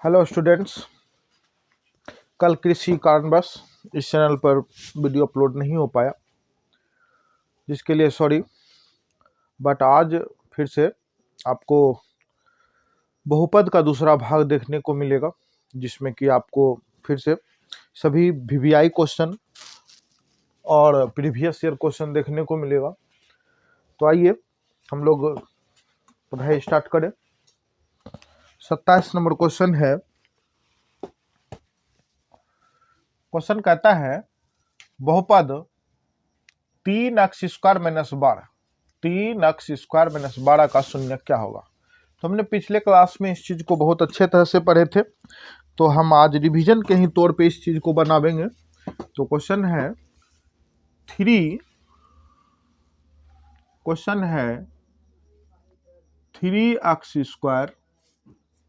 Hello students. कल किसी कारणवश इस चैनल पर वीडियो अपलोड नहीं हो पाया, जिसके लिए सॉरी। बट आज फिर से आपको बहुपद का दूसरा भाग देखने को मिलेगा, जिसमें कि आपको फिर से सभी वीवीआई क्वेश्चन और प्रीवियस ईयर क्वेश्चन देखने को मिलेगा। तो आइए हम लोग पढ़ाई स्टार्ट करें। 27 नंबर क्वेश्चन है। क्वेश्चन कहता है बहुपद 3x² - 3x² - 12 का शून्य क्या होगा। तो हमने पिछले क्लास में इस चीज को बहुत अच्छे तरह से पढ़े थे, तो हम आज रिवीजन के ही तौर पे इस चीज को बनावेंगे। तो क्वेश्चन है 3x² -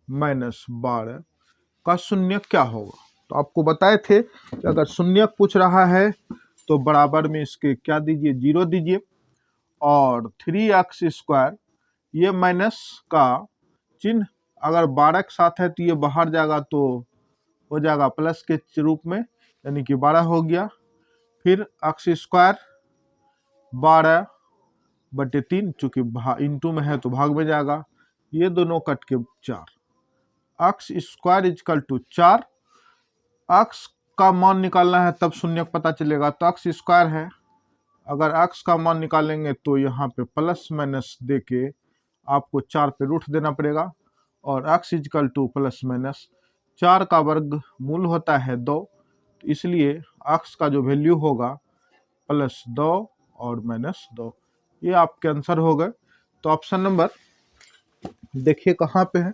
12 का शून्य क्या होगा। तो आपको बताए थे कि अगर शून्य पूछ रहा है तो बराबर में इसके क्या दीजिए, 0 दीजिए। और 3x² ये माइनस का चिन्ह अगर 12 के साथ है तो ये बाहर जाएगा, तो हो जाएगा प्लस के रूप में, यानी कि 12 हो गया। फिर x² 12/3, चूंकि इंटू में है तो भाग में जाएगा, ये दोनों कट के 4। x² = 4। x का मान निकालना है तब शून्य पता चलेगा, तो x² है। अगर x का मान निकालेंगे तो यहाँ पे प्लस माइनस दे के आपको 4 पे रूट देना पड़ेगा, और x = प्लस माइनस 4 का वर्ग मूल होता है 2, तो इसलिए x का जो वैल्यू होगा +2 और -2, ये आपके आंसर हो गए। तो ऑप्शन नंबर देखिए कहाँ पे है,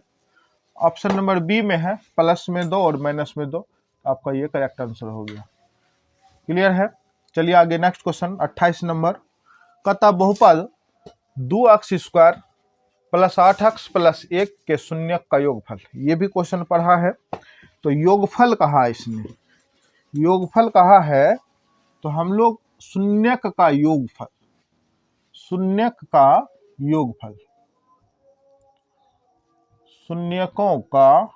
ऑप्शन नंबर बी में है, प्लस में 2 और माइनस में 2। आपका ये करेक्ट आंसर हो गया। क्लियर है। चलिए आगे नेक्स्ट क्वेश्चन 28 नंबर। कहता बहुपद 2x² + 8x + 1 के शून्य का योगफल। ये भी क्वेश्चन पढ़ा है, तो योगफल कहा इसने, योगफल कहा है, तो हम लोग शून्यक का योगफल, शून्यक का योगफल, शून्यकों का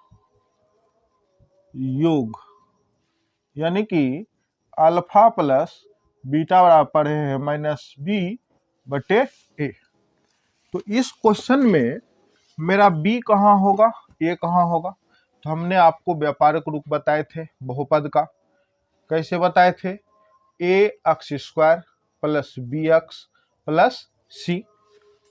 योग, यानी कि अल्फा प्लस बीटा बराबर पढ़े हैं -b/a। तो इस क्वेश्चन में मेरा b कहाँ होगा, a कहाँ होगा। तो हमने आपको व्यापारिक रूप बताए थे बहुपद का। कैसे बताए थे, ax² + bx + c।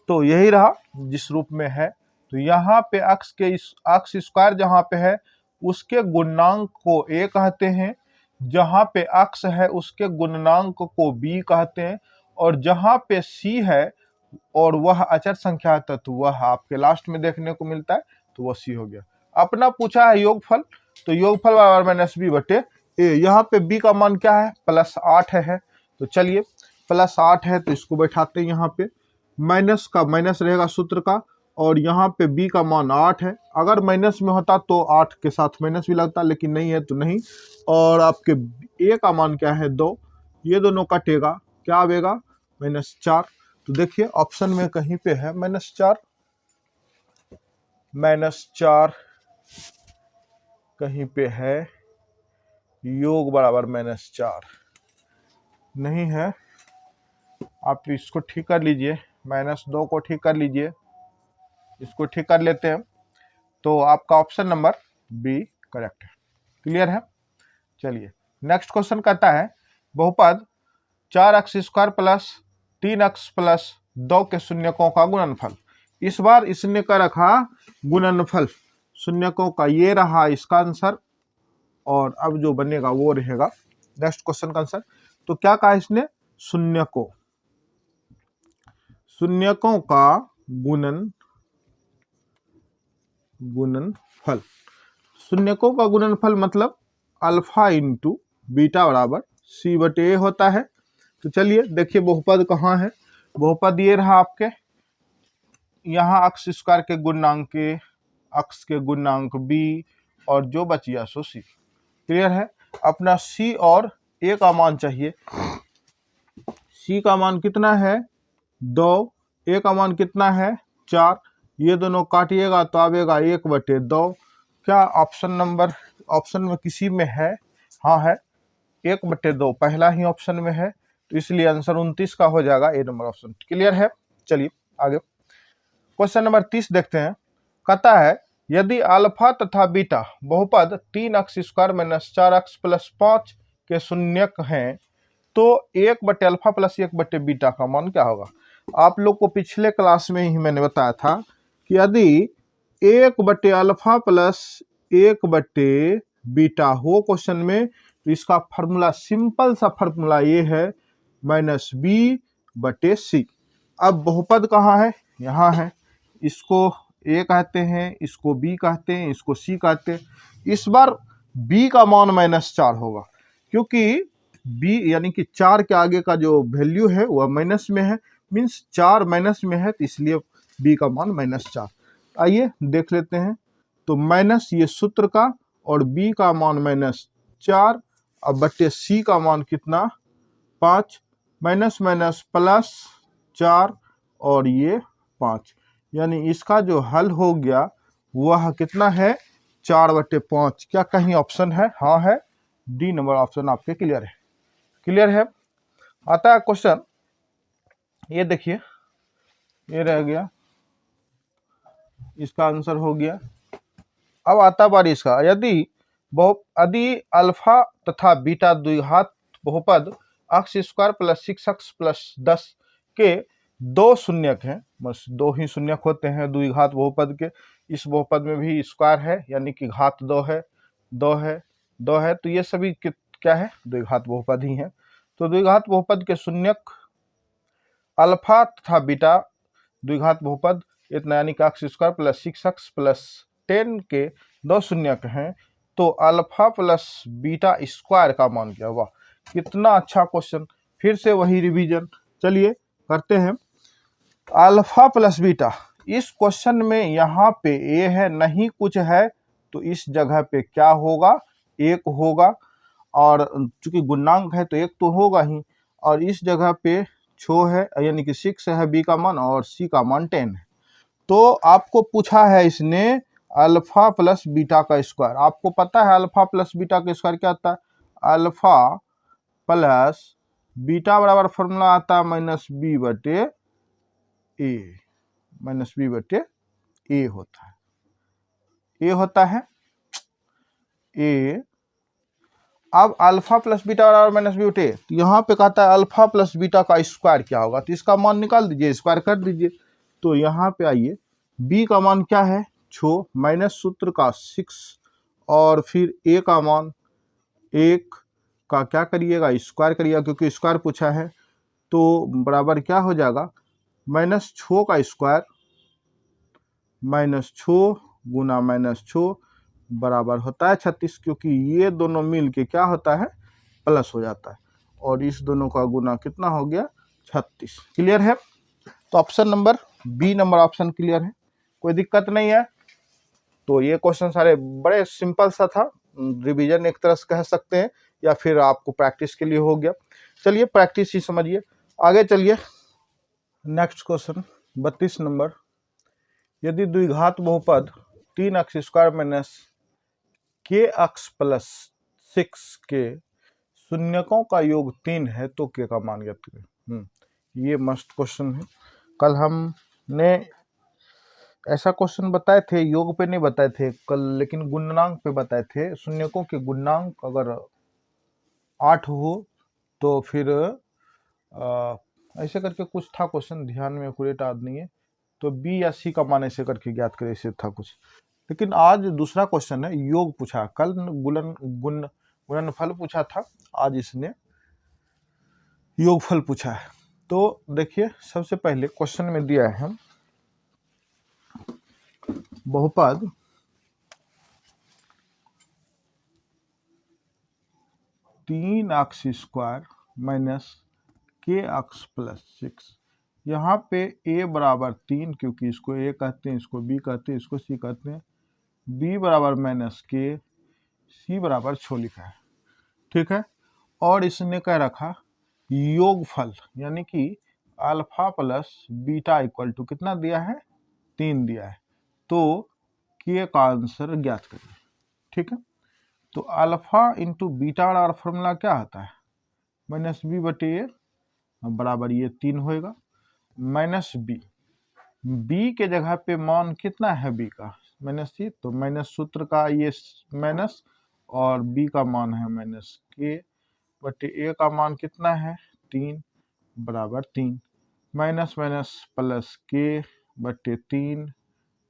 तो यही रहा जिस रूप में है। तो यहाँ पे x² जहाँ पे है उसके गुणनांक को a कहते हैं, जहाँ पे x है उसके गुणनांक को b कहते हैं, और जहाँ पे c है और वह अचर संख्या है तो वह आपके लास्ट में देखने को मिलता है, तो वह c हो गया। अपना पूछा है योगफल, तो योगफल बराबर -b/a। यहाँ पे b का मान क्या है, +8 है। तो चलिए +8 है तो इसको बैठाते हैं यहाँ पे, माइनस का माइनस रहेगा सूत्र का, और यहाँ पे b का मान 8 है। अगर माइनस में होता तो 8 के साथ माइनस भी लगता, लेकिन नहीं है तो नहीं। और आपके a का मान क्या है, 2। ये दोनों कटेगा, क्या आएगा, -4। तो देखिए ऑप्शन में कहीं पे है -4, -4 कहीं पे है, योग बराबर -4 नहीं है। आप इसको ठीक कर लीजिए, -2 को ठीक कर लीजिए, इसको ठीक कर लेते हैं, तो आपका ऑप्शन नंबर बी करेक्ट है। क्लियर है। चलिए नेक्स्ट क्वेश्चन कहता है बहुपद 4x² + 3x + 2 के शून्यकों का गुणनफल। इस बार इसने का रखा गुणनफल शून्यकों का, ये रहा इसका आंसर, और अब जो बनेगा वो रहेगा नेक्स्ट क्वेश्चन का आंसर। तो क्या कहा इसने, शून्यकों का गुणनफल। शून्यकों का गुणनफल मतलब अल्फा × बीटा बराबर c/a होता है। तो चलिए देखिए बहुपद कहाँ है, बहुपद ये रहा आपके, यहाँ x² के गुणांक x के गुणांक b, और जो बच गया सो c। क्लियर है। अपना c और a का मान चाहिए। c का मान कितना है, 2, a का मान कितना है, 4। ये दोनों काटिएगा तो आएगा 1/2। क्या ऑप्शन में किसी में है? हाँ है, 1/2 पहला ही ऑप्शन में है, तो इसलिए आंसर 29 का हो जाएगा, ए नंबर ऑप्शन। क्लियर है? चलिए आगे क्वेश्चन नंबर 30 देखते हैं। कहता है यदि अल्फा तथा बीटा बहुपद 3x² - 4x + 5 के शून्यक हैं तो 1/अल्फा प्लस 1/बीटा का मान क्या होगा? आप लोग को पिछले क्लास में ही मैंने बताया था कि यदि 1/अल्फा प्लस 1/बीटा हो क्वेश्चन में, तो इसका फॉर्मूला सिंपल सा फॉर्मूला ये है -b/c। अब बहुपद कहाँ है? यहाँ है। इसको ए कहते हैं, इसको बी कहते हैं, इसको सी कहते हैं। इस बार बी का मान -4 होगा, क्योंकि बी यानी कि 4 के आगे का जो वैल्यू है वह माइनस में है, मीन्स 4 माइनस में है, तो इसलिए बी का मान -4। आइए देख लेते हैं। तो माइनस ये सूत्र का और बी का मान -4, अब बट्टे सी का मान कितना? 5, माइनस माइनस प्लस 4 और ये 5, यानी इसका जो हल हो गया वह कितना है? 4/5। क्या कहीं ऑप्शन है? हाँ है, डी नंबर ऑप्शन आपके क्लियर है। क्लियर है? आता है क्वेश्चन, ये देखिए, ये रह गया, इसका आंसर हो गया। अब आता बारी इसका, यदि अल्फा तथा बीटा द्विघात बहुपद x² + 6x + 10 के 2 शून्यक हैं, बस 2 ही शून्यक होते हैं द्विघात बहुपद के। इस बहुपद में भी स्क्वायर है, यानी कि घात 2 है, 2 है, 2 है, तो ये सभी क्या है? द्विघात बहुपद ही है। तो द्विघात बहुपद के शून्यक अल्फा तथा बीटा द्विघात बहुपद इतना, यानी कि x² + 6x + 10 के 2 शून्यक हैं, तो अल्फा प्लस बीटा स्क्वायर का मान क्या हुआ? कितना अच्छा क्वेश्चन, फिर से वही रिवीजन। चलिए करते हैं। अल्फा प्लस बीटा, इस क्वेश्चन में यहाँ पे ए है, नहीं कुछ है, तो इस जगह पे क्या होगा? 1 होगा, और चूंकि गुणांक है तो 1 तो होगा ही, और इस जगह पे 6 है, यानी कि 6 है बी का मान, और सी का मान 10 है। तो आपको पूछा है इसने अल्फा प्लस बीटा का स्क्वायर। आपको पता है अल्फा प्लस बीटा का स्क्वायर क्या आता है? अल्फा प्लस बीटा बराबर फॉर्मूला आता है -b/a, -b/a होता है, ए होता है ए। अब अल्फा प्लस बीटा बराबर -b/a, तो यहाँ पे कहता है अल्फा प्लस बीटा का स्क्वायर क्या होगा? तो इसका मान निकाल दीजिए, स्क्वायर कर दीजिए। तो यहाँ पे आइए, b का मान क्या है? 6, माइनस सूत्र का 6, और फिर a का मान 1 का क्या करिएगा? स्क्वायर करिएगा, क्योंकि स्क्वायर पूछा है। तो बराबर क्या हो जाएगा? -6 का स्क्वायर -6 गुना -6 बराबर होता है 36, क्योंकि ये दोनों मिल के क्या होता है? प्लस हो जाता है, और इस दोनों का गुना कितना हो गया? 36। क्लियर है? तो option number B number option clear है, कोई दिक्कत नहीं है। तो ये क्वेश्चन सारे बड़े सिंपल सा था, रिवीजन एक तरह से कह सकते हैं, या फिर आपको प्रैक्टिस के लिए हो गया। चलिए प्रैक्टिस ही समझिए, आगे चलिए। नेक्स्ट क्वेश्चन 32 नंबर, यदि द्विघात बहुपद 3x² - kx + 6 के शून्यकों का योग 3 है तो k का मान ज्ञात करें। ये मस्त क्वेश्चन है। कल हमने ऐसा क्वेश्चन बताए थे, योग पे नहीं बताए थे कल, लेकिन गुणनांक पे बताए थे। शून्यकों के गुणनांक अगर 8 हो तो फिर ऐसे करके कुछ था क्वेश्चन, ध्यान में एक्यूरेट याद नहीं है, तो बी या सी का मान ऐसे करके ज्ञात करे, ऐसे था कुछ। लेकिन आज दूसरा क्वेश्चन है, योग पूछा। कल गुणनफल पूछा था, आज इसने योगफल पूछा है। तो देखिए, सबसे पहले क्वेश्चन में दिया है बहुपद (3x² - kx + 6), यहाँ पे a बराबर 3, क्योंकि इसको a कहते हैं, इसको b कहते हैं, इसको c कहते हैं, b बराबर -k, c बराबर 6 लिखा है, ठीक है। और इसने कह रखा योगफल, यानी कि अल्फा प्लस बीटा = कितना दिया है? 3 दिया है। तो k का आंसर ज्ञात करिए। ठीक है। तो अल्फा इंटू बीटा और फॉर्मूला क्या आता है, माइनस बी बटे ए बराबर ये 3 होएगा, माइनस बी, बी के जगह पे मान कितना है बी का, माइनस सी, तो माइनस सूत्र का ये माइनस और बी का मान है माइनस के बटे ए का मान कितना है 3 बराबर 3, माइनस माइनस प्लस के बटे 3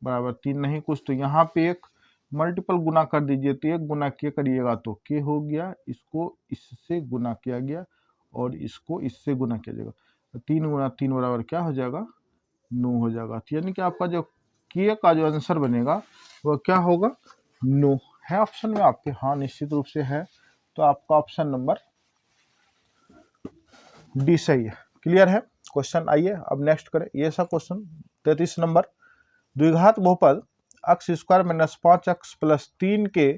बराबर 3 नहीं कुछ, तो यहाँ पे एक मल्टीपल गुना कर दीजिए, तो एक गुना के करिएगा तो के हो गया, इसको इससे गुना किया गया और इसको इससे गुना किया जाएगा, तो 3 गुना 3 बराबर क्या हो जाएगा 9 हो जाएगा। तो यानी कि आपका जो के का जो आंसर बनेगा वह क्या होगा 9 है ऑप्शन में आपके, हाँ निश्चित रूप से है, तो आपका ऑप्शन नंबर डी सही है। क्लियर है क्वेश्चन। आइए अब नेक्स्ट करें ये सा क्वेश्चन 33 नंबर, द्विघात बहुपद x square minus 5x plus 3 के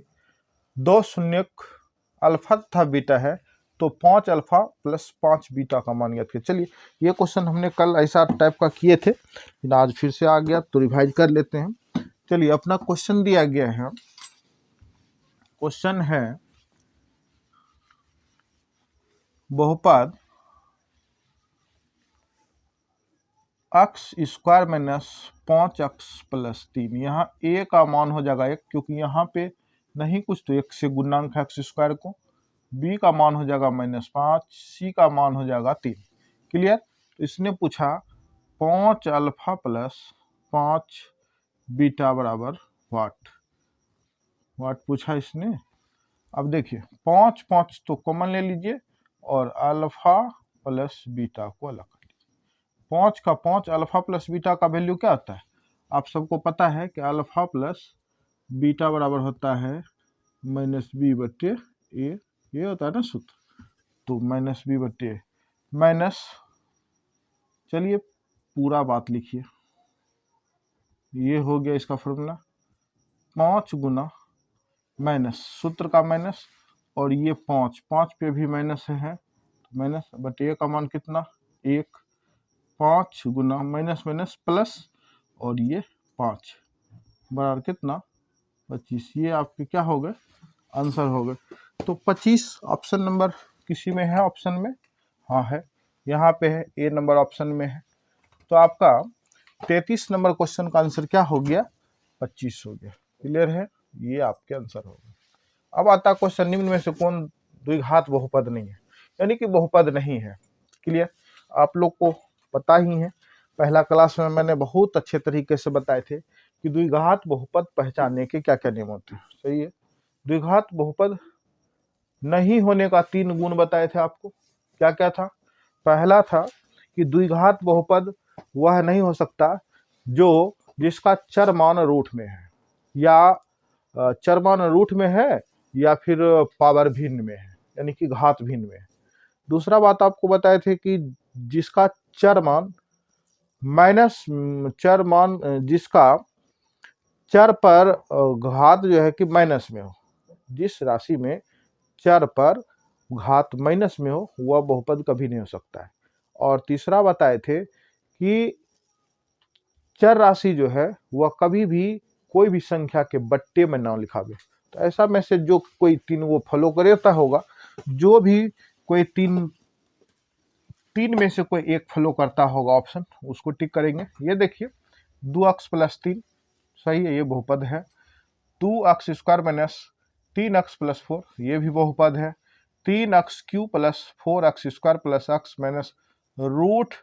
2 शून्यक अल्फा तथा बीटा है, तो 5 अल्फा प्लस 5 बीटा का मान ज्ञात कीजिए। चलिए ये क्वेश्चन हमने कल ऐसा टाइप का किए थे, आज फिर से आ गया तो रिवाइज कर लेते हैं। चलिए अपना क्वेश्चन दिया गया है, क्वेश्चन है बहुपद x square minus 5x plus 3, यहाँ a का मान हो जाएगा 1 क्योंकि यहाँ पे नहीं कुछ, तो 1 से गुणांक है x स्क्वायर को, b का मान हो जाएगा -5, c का मान हो जाएगा 3। क्लियर। तो इसने पूछा 5 अल्फा प्लस 5 बीटा बराबर वाट पूछा इसने। अब देखिए 5 5 तो कॉमन ले लीजिए और अल्फा प्लस बीटा को अलग कर लीजिए। 5 का 5 अल्फा प्लस बीटा का वैल्यू क्या होता है, आप सबको पता है कि अल्फा प्लस बीटा बराबर होता है माइनस बी बटे ए, ये होता है ना सूत्र, तो माइनस बी बटे माइनस, चलिए पूरा बात लिखिए, ये हो गया इसका फॉर्मूला 5 गुना माइनस सूत्र का माइनस और ये 5 पे भी माइनस है, माइनस बटे ए का मान कितना 1, 5 गुना माइनस माइनस प्लस और ये 5 बराबर कितना 25, ये आपके क्या हो गए आंसर हो गए। तो 25 ऑप्शन नंबर किसी में है ऑप्शन में, हाँ है यहाँ पे है, ए नंबर ऑप्शन में है। तो आपका 33 नंबर क्वेश्चन का आंसर क्या हो गया 25 हो गया। क्लियर है, ये आपके आंसर हो गया। अब आता क्वेश्चन निम्न में से कौन द्विघात बहुपद नहीं है, यानी कि बहुपद नहीं है। क्लियर, आप लोग को पता ही है, पहला क्लास में मैंने बहुत अच्छे तरीके से बताए थे कि द्विघात बहुपद पहचानने के क्या क्या नियम होते हैं। सही है, द्विघात बहुपद नहीं होने का 3 गुण बताए थे आपको, क्या क्या था। पहला था कि द्विघात बहुपद वह नहीं हो सकता जो जिसका चर मान रूट में है, या चर मान रूट में है या फिर पावर भिन्न में है, यानी कि घात भिन्न में है। दूसरा बात आपको बताए थे कि जिसका चर मान जिसका चर पर घात जो है कि माइनस में हो, जिस राशि में चर पर घात माइनस में हो वह बहुपद कभी नहीं हो सकता है। और तीसरा बताए थे कि चर राशि जो है वह कभी भी कोई भी संख्या के बट्टे में ना लिखावे। तो ऐसा में से जो कोई 3 वो फॉलो करता होगा, जो भी कोई 3 में से कोई एक फॉलो करता होगा ऑप्शन, उसको टिक करेंगे। ये देखिए 2x प्लस 3 सही है, ये बहुपद है। 2x square minus 3x plus 4 ये भी बहुपद है। 3x cube plus 4x square plus x minus root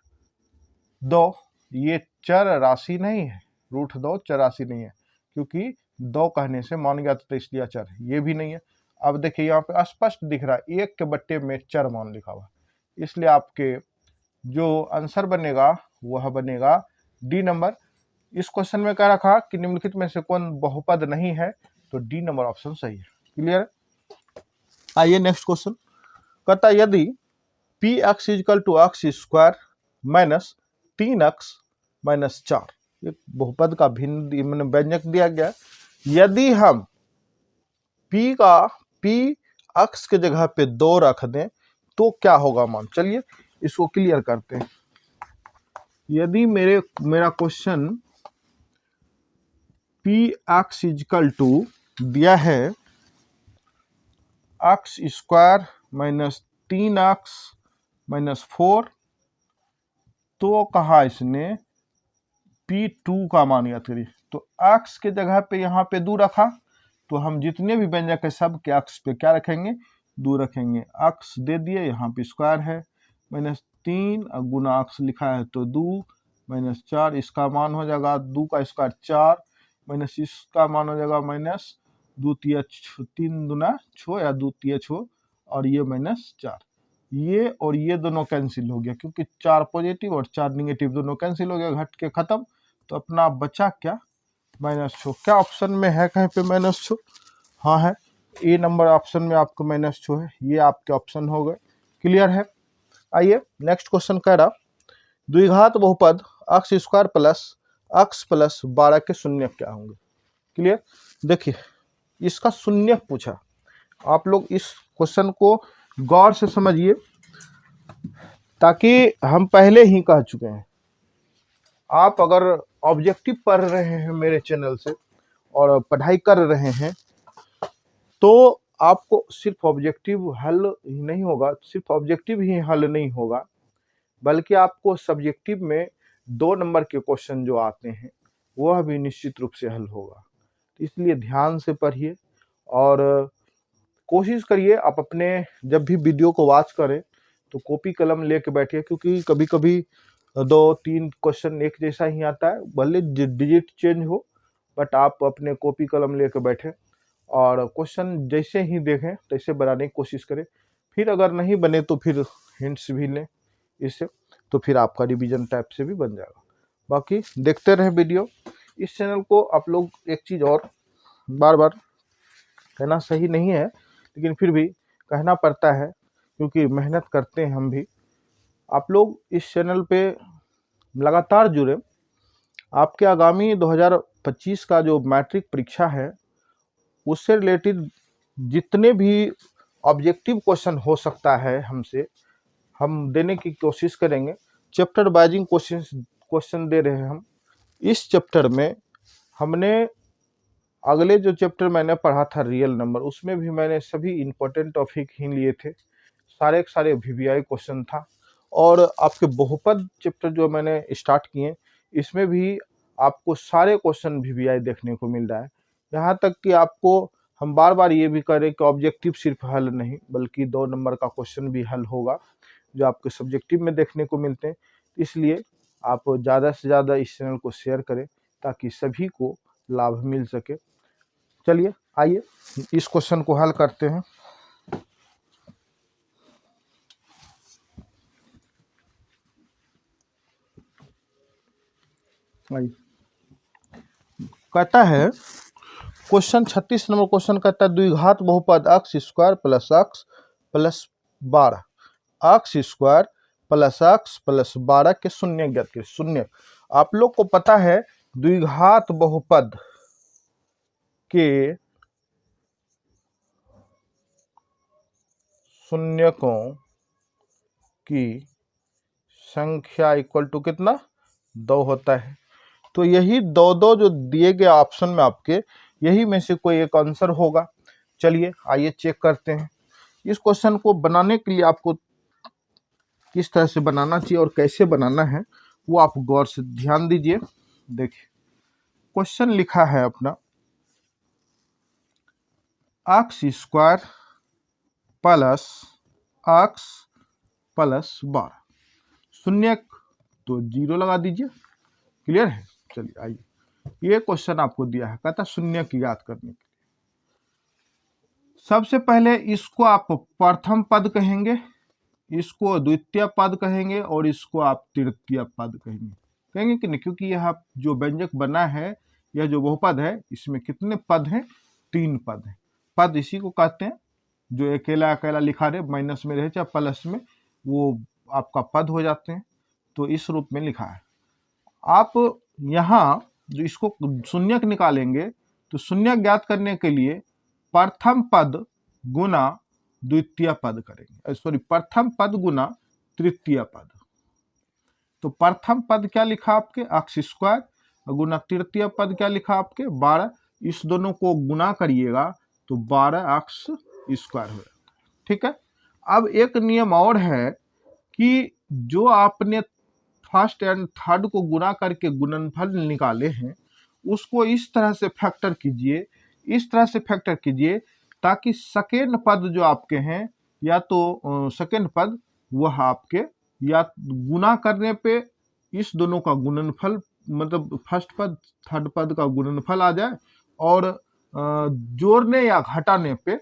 2 ये चर राशि नहीं है, रूट 2 चर राशि नहीं है, क्योंकि 2 कहने से मान गया था इसलिए चर, ये भी नहीं है। अब देखिए यहाँ पे स्पष्ट दिख रहा है 1 के बट्टे में चर मान लिखा हुआ, इसलिए आपके जो आंसर बनेगा वह बनेगा डी नंबर। इस क्वेश्चन में कह रखा कि निम्नलिखित में से कौन बहुपद नहीं है, तो डी नंबर ऑप्शन सही है। क्लियर है। आइए नेक्स्ट क्वेश्चन, कहता यदि P X equal to X square minus 3x minus 4, ये बहुपद का भिन्न व्यंजक दिया गया। यदि हम p x के जगह पे 2 रख दें तो क्या होगा मान। चलिए इसको क्लियर करते हैं। यदि मेरा question P X equal to दिया है x square minus 3x minus 4, तो कहा इसने P2 का मान याद करिए। तो x के जगह पे यहाँ पे 2 रखा, तो हम जितने भी व्यंजक है सब के x पे क्या रखेंगे, 2 रखेंगे। x दे दिए, यहाँ पे स्क्वायर है, माइनस 3 गुना x लिखा है तो 2 माइनस 4, इसका मान हो जाएगा 2 का स्क्वायर 4, माइनस इसका मान हो जाएगा माइनस 2 तिया 3 दूना 6 या 2 तिया 6, और ये माइनस 4, ये और ये दोनों कैंसिल हो गया, क्योंकि 4 पॉजिटिव और 4 निगेटिव दोनों कैंसिल हो गया, घट के खत्म। तो अपना बचा क्या, -6। क्या ऑप्शन में है कहीं पे -6? हाँ है, ए नंबर ऑप्शन में आपको -6 है। ये आपके ऑप्शन हो गए, क्लियर है। आइए नेक्स्ट क्वेश्चन कह रहा, द्विघात बहुपद x square plus x plus 12 के शून्य क्या होंगे। क्लियर, देखिए इसका शून्य पूछा, आप लोग इस क्वेश्चन को गौर से समझिए, ताकि हम पहले ही कह चुके हैं, आप अगर ऑब्जेक्टिव पढ़ रहे हैं मेरे चैनल से और पढ़ाई कर रहे हैं, तो आपको सिर्फ ऑब्जेक्टिव हल ही नहीं होगा, सिर्फ ऑब्जेक्टिव ही हल नहीं होगा, बल्कि आपको सब्जेक्टिव में 2 नंबर के क्वेश्चन जो आते हैं वह भी निश्चित रूप से हल होगा। इसलिए ध्यान से पढ़िए और कोशिश करिए आप अपने जब भी वीडियो को वॉच करें तो कॉपी कलम लेके बैठिए, क्योंकि कभी कभी 2-3 क्वेश्चन एक जैसा ही आता है, भले डिजिट चेंज हो, बट आप अपने कॉपी कलम लेके बैठे और क्वेश्चन जैसे ही देखें तैसे बनाने की कोशिश करें। फिर अगर नहीं बने तो फिर हिंट्स भी लें इससे, तो फिर आपका रिवीजन टाइप से भी बन जाएगा। बाकी देखते रहें वीडियो। इस चैनल को आप लोग, एक चीज़ और बार बार कहना सही नहीं है, लेकिन फिर भी कहना पड़ता है क्योंकि मेहनत करते हैं हम भी। आप लोग इस चैनल पे लगातार जुड़े, आपके आगामी 2025 का जो मैट्रिक परीक्षा है उससे रिलेटेड जितने भी ऑब्जेक्टिव क्वेश्चन हो सकता है हमसे, हम देने की कोशिश करेंगे। चैप्टर वाइजिंग क्वेश्चन दे रहे हैं हम। इस चैप्टर में हमने अगले जो चैप्टर मैंने पढ़ा था रियल नंबर, उसमें भी मैंने सभी इम्पोर्टेंट टॉपिक ही लिए थे, सारे के सारे VVI क्वेश्चन था। और आपके बहुपद चैप्टर जो मैंने स्टार्ट किए, इसमें भी आपको सारे क्वेश्चन VVI देखने को मिल रहा है। यहाँ तक कि आपको हम बार बार ये भी करें कि ऑब्जेक्टिव सिर्फ हल नहीं, बल्कि 2 नंबर का क्वेश्चन भी हल होगा जो आपके सब्जेक्टिव में देखने को मिलते हैं। इसलिए आप ज़्यादा से ज़्यादा इस चैनल को शेयर करें ताकि सभी को लाभ मिल सके। चलिए आइए इस क्वेश्चन को हल करते हैं। कहता है क्वेश्चन 36 नंबर क्वेश्चन कहता है, द्विघात बहुपद x square plus x plus 12, x square plus x plus 12 के शून्य ज्ञात करें। शून्य, आप लोग को पता है द्विघात बहुपद के शून्यकों की संख्या इक्वल टू कितना, 2 होता है। तो यही 2 जो दिए गए ऑप्शन में आपके, यही में से कोई एक आंसर होगा। चलिए आइए चेक करते हैं। इस क्वेश्चन को बनाने के लिए आपको किस तरह से बनाना चाहिए और कैसे बनाना है वो आप गौर से ध्यान दीजिए। देखिए क्वेश्चन लिखा है अपना, x square plus x plus 12, शून्य तो 0 लगा दीजिए। क्लियर है। चलिए आइए, ये क्वेश्चन आपको दिया है, कहता शून्य की याद करने के लिए सबसे पहले इसको आप प्रथम पद कहेंगे, इसको द्वितीय पद कहेंगे और इसको आप तृतीय पद कहेंगे कि नहीं, क्योंकि यह जो व्यंजक बना है, यह जो बहुपद है, इसमें कितने पद हैं, 3 पद हैं। पद इसी को कहते हैं जो अकेला अकेला लिखा रहे, माइनस में रहे चाहे प्लस में, वो आपका पद हो जाते हैं। तो इस रूप में लिखा है। आप यहाँ जो इसको शून्यक निकालेंगे, तो शून्य ज्ञात करने के लिए प्रथम पद गुना द्वितीय पद करेंगे, सॉरी प्रथम पद गुना तृतीय पद। तो प्रथम पद क्या लिखा आपके, x स्क्वायर, गुना तृतीय पद क्या लिखा आपके 12। इस दोनों को गुना करिएगा तो 12x स्क्वायर होगा। ठीक है। अब एक नियम और है कि जो आपने फर्स्ट एंड थर्ड को गुणा करके गुणनफल निकाले हैं उसको इस तरह से फैक्टर कीजिए, इस तरह से फैक्टर कीजिए ताकि सेकेंड पद जो आपके हैं या तो सेकेंड पद वह आपके या गुना करने पे इस दोनों का गुणनफल मतलब फर्स्ट पद थर्ड पद का गुणनफल आ जाए और जोड़ने या घटाने पे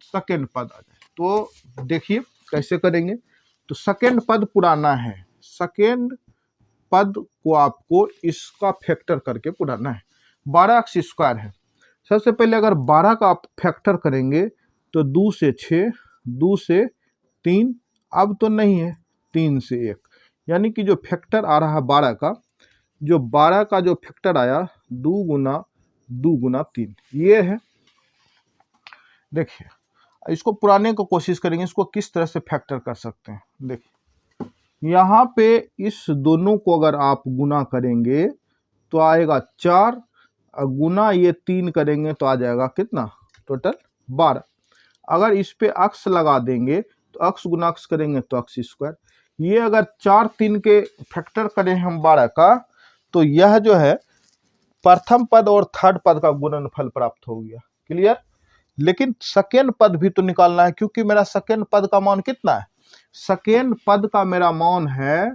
सेकेंड पद आ जाए। तो देखिए कैसे करेंगे। तो सेकेंड पद पुराना है, सेकेंड पद को आपको इसका फैक्टर करके पुराना है। 12x स्क्वायर है। सबसे पहले अगर 12 का आप फैक्टर करेंगे तो 2 से 6, 2 से 3, अब तो नहीं है 3 से 1, यानी कि जो फैक्टर आ रहा है 12 का, जो 12 का जो फैक्टर आया 2 गुना 3 ये है। देखिए इसको पुराने को कोशिश करेंगे, इसको किस तरह से फैक्टर कर सकते हैं। देखिए यहाँ पे इस दोनों को अगर आप गुना करेंगे तो आएगा 4, गुना ये 3 करेंगे तो आ जाएगा कितना, टोटल 12। अगर इस पे अक्स लगा देंगे तो अक्स गुना अक्स करेंगे तो अक्स स्क्वायर। ये अगर 4 3 के फैक्टर करें हम 12 का तो यह जो है प्रथम पद और थर्ड पद का गुणनफल प्राप्त हो गया। क्लियर। लेकिन सेकेंड पद भी तो निकालना है क्योंकि मेरा सेकेंड पद का मान कितना है, सेकेंड पद का मेरा मान है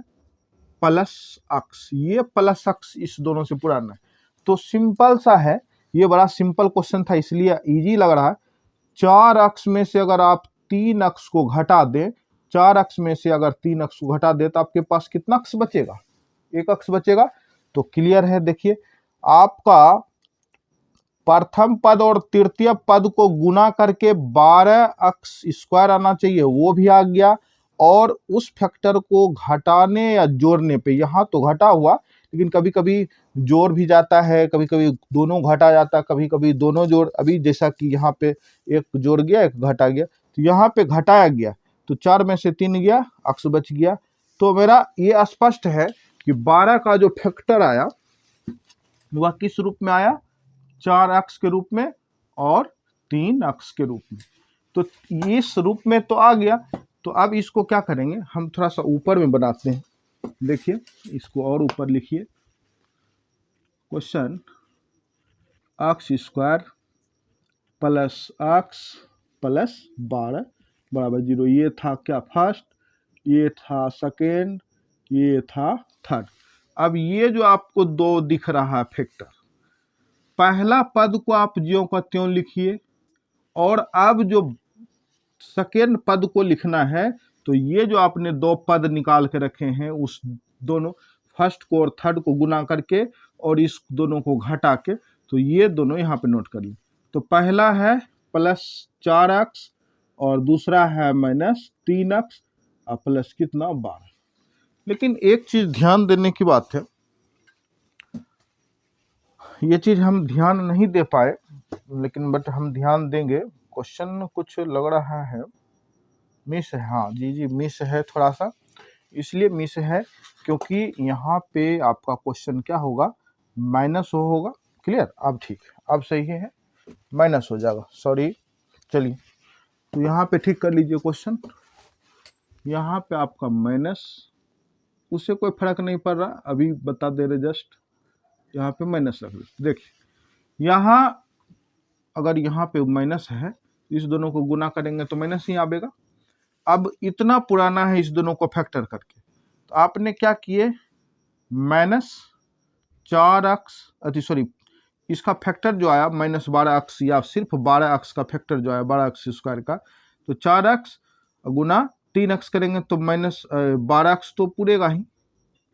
प्लस अक्स, ये प्लस अक्स इस दोनों से पुराना है। तो सिंपल सा है, ये बड़ा सिंपल क्वेश्चन था इसलिए इजी लग रहा है। 4 अक्स में से अगर आप 3 अक्स को घटा दें, 4 अक्स में से अगर 3 अक्स को घटा दें तो आपके पास कितना अक्स बचेगा, 1 अक्स बचेगा। तो क्लियर है। देखिए आपका प्रथम पद और तृतीय पद को गुना करके 12 अक्स स्क्वायर आना चाहिए, वो भी आ गया। और उस फैक्टर को घटाने या जोड़ने पे, यहाँ तो घटा हुआ लेकिन कभी कभी जोड़ भी जाता है, कभी कभी दोनों घटा जाता है, कभी कभी दोनों जोड़। अभी जैसा कि यहाँ पे एक जोड़ गया एक घटा गया, तो यहाँ पे घटाया गया तो 4 में से 3 गया, अक्स बच गया। तो मेरा ये स्पष्ट है कि 12 का जो फैक्टर आया वह किस रूप में आया, 4 अक्स के रूप में और 3 अक्स के रूप में। तो इस रूप में तो आ गया। तो अब इसको क्या करेंगे, हम थोड़ा सा ऊपर में बनाते हैं। देखिए इसको और ऊपर लिखिए, क्वेश्चन अक्स स्क्वायर प्लस अक्स प्लस 12 बराबर 0। ये था क्या फर्स्ट, ये था सेकेंड, ये था थर्ड। अब ये जो आपको 2 दिख रहा है फैक्टर, पहला पद को आप ज्यों का त्यों लिखिए और अब जो सेकेंड पद को लिखना है तो ये जो आपने 2 पद निकाल के रखे हैं उस दोनों फर्स्ट को और थर्ड को गुना करके और इस दोनों को घटा के, तो ये दोनों यहाँ पे नोट कर लें। तो पहला है प्लस 4 अक्स और दूसरा है माइनस 3 अक्स और प्लस कितना 12। लेकिन एक चीज ध्यान देने की बात है, ये चीज हम ध्यान नहीं दे पाए लेकिन बट हम ध्यान देंगे। क्वेश्चन कुछ लग रहा है मिस है, हाँ जी मिस है थोड़ा सा, इसलिए मिस है क्योंकि यहाँ पे आपका क्वेश्चन क्या होगा, माइनस होगा। क्लियर। अब ठीक है, अब सही है, माइनस हो जाएगा, सॉरी। चलिए तो यहाँ पे ठीक कर लीजिए क्वेश्चन, यहाँ पे आपका माइनस, उससे कोई फर्क नहीं पड़ रहा, अभी बता दे रहे जस्ट, यहाँ पे माइनस रख लीजिए। देखिए यहाँ अगर यहाँ पे माइनस है, इस दोनों को गुना करेंगे तो माइनस ही आएगा। अब इतना पुराना है इस दोनों को फैक्टर करके, तो आपने क्या किए, माइनस 4 अक्स सॉरी इसका फैक्टर जो आया माइनस 12 अक्स या सिर्फ 12 अक्स का फैक्टर जो आया 12 अक्स स्क्वायर का, तो 4 अक्स गुना 3 अक्स करेंगे तो माइनस 12 अक्स तो पूरेगा ही,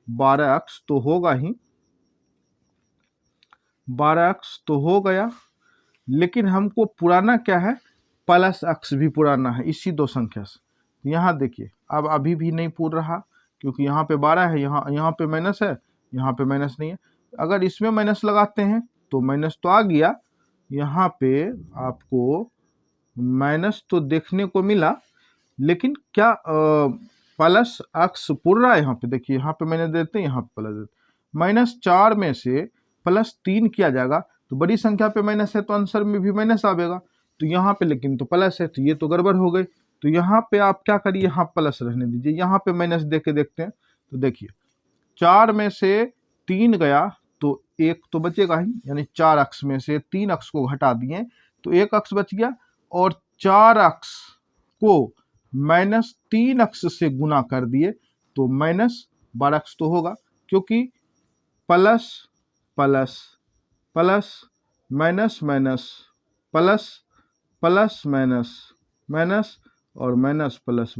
12 अक्स तो होगा ही, 12 अक्स तो हो गया। लेकिन हमको पुराना क्या है, प्लस अक्स भी पुराना है इसी 2 संख्या से। यहाँ देखिए अब अभी भी नहीं पूर रहा क्योंकि यहाँ पे 12 है, यहाँ पे माइनस है, यहाँ पे माइनस नहीं है। अगर इसमें माइनस लगाते हैं तो माइनस तो आ गया, यहाँ पे आपको माइनस तो देखने को मिला लेकिन क्या प्लस अक्स पूर रहा है। यहाँ पे देखिए, यहाँ पे मैंने देते हैं, यहाँ पे प्लस देते, -4 में से +3 किया जाएगा तो बड़ी संख्या पे माइनस है तो आंसर में भी माइनस आएगा। तो यहाँ पे लेकिन तो प्लस है तो ये तो गड़बड़ हो गई। तो यहाँ पे आप क्या करिए, यहाँ प्लस रहने दीजिए, यहाँ पे माइनस दे के देखते हैं। तो देखिए 4 में से 3 गया तो 1 तो बचेगा ही, यानी 4 अक्ष में से 3 अक्ष को घटा दिए तो 1 अक्ष बच गया, और 4 अक्ष को -3 अक्ष से गुना कर दिए तो -12 अक्ष तो होगा, क्योंकि plus plus plus minus minus plus plus minus minus और माइनस प्लस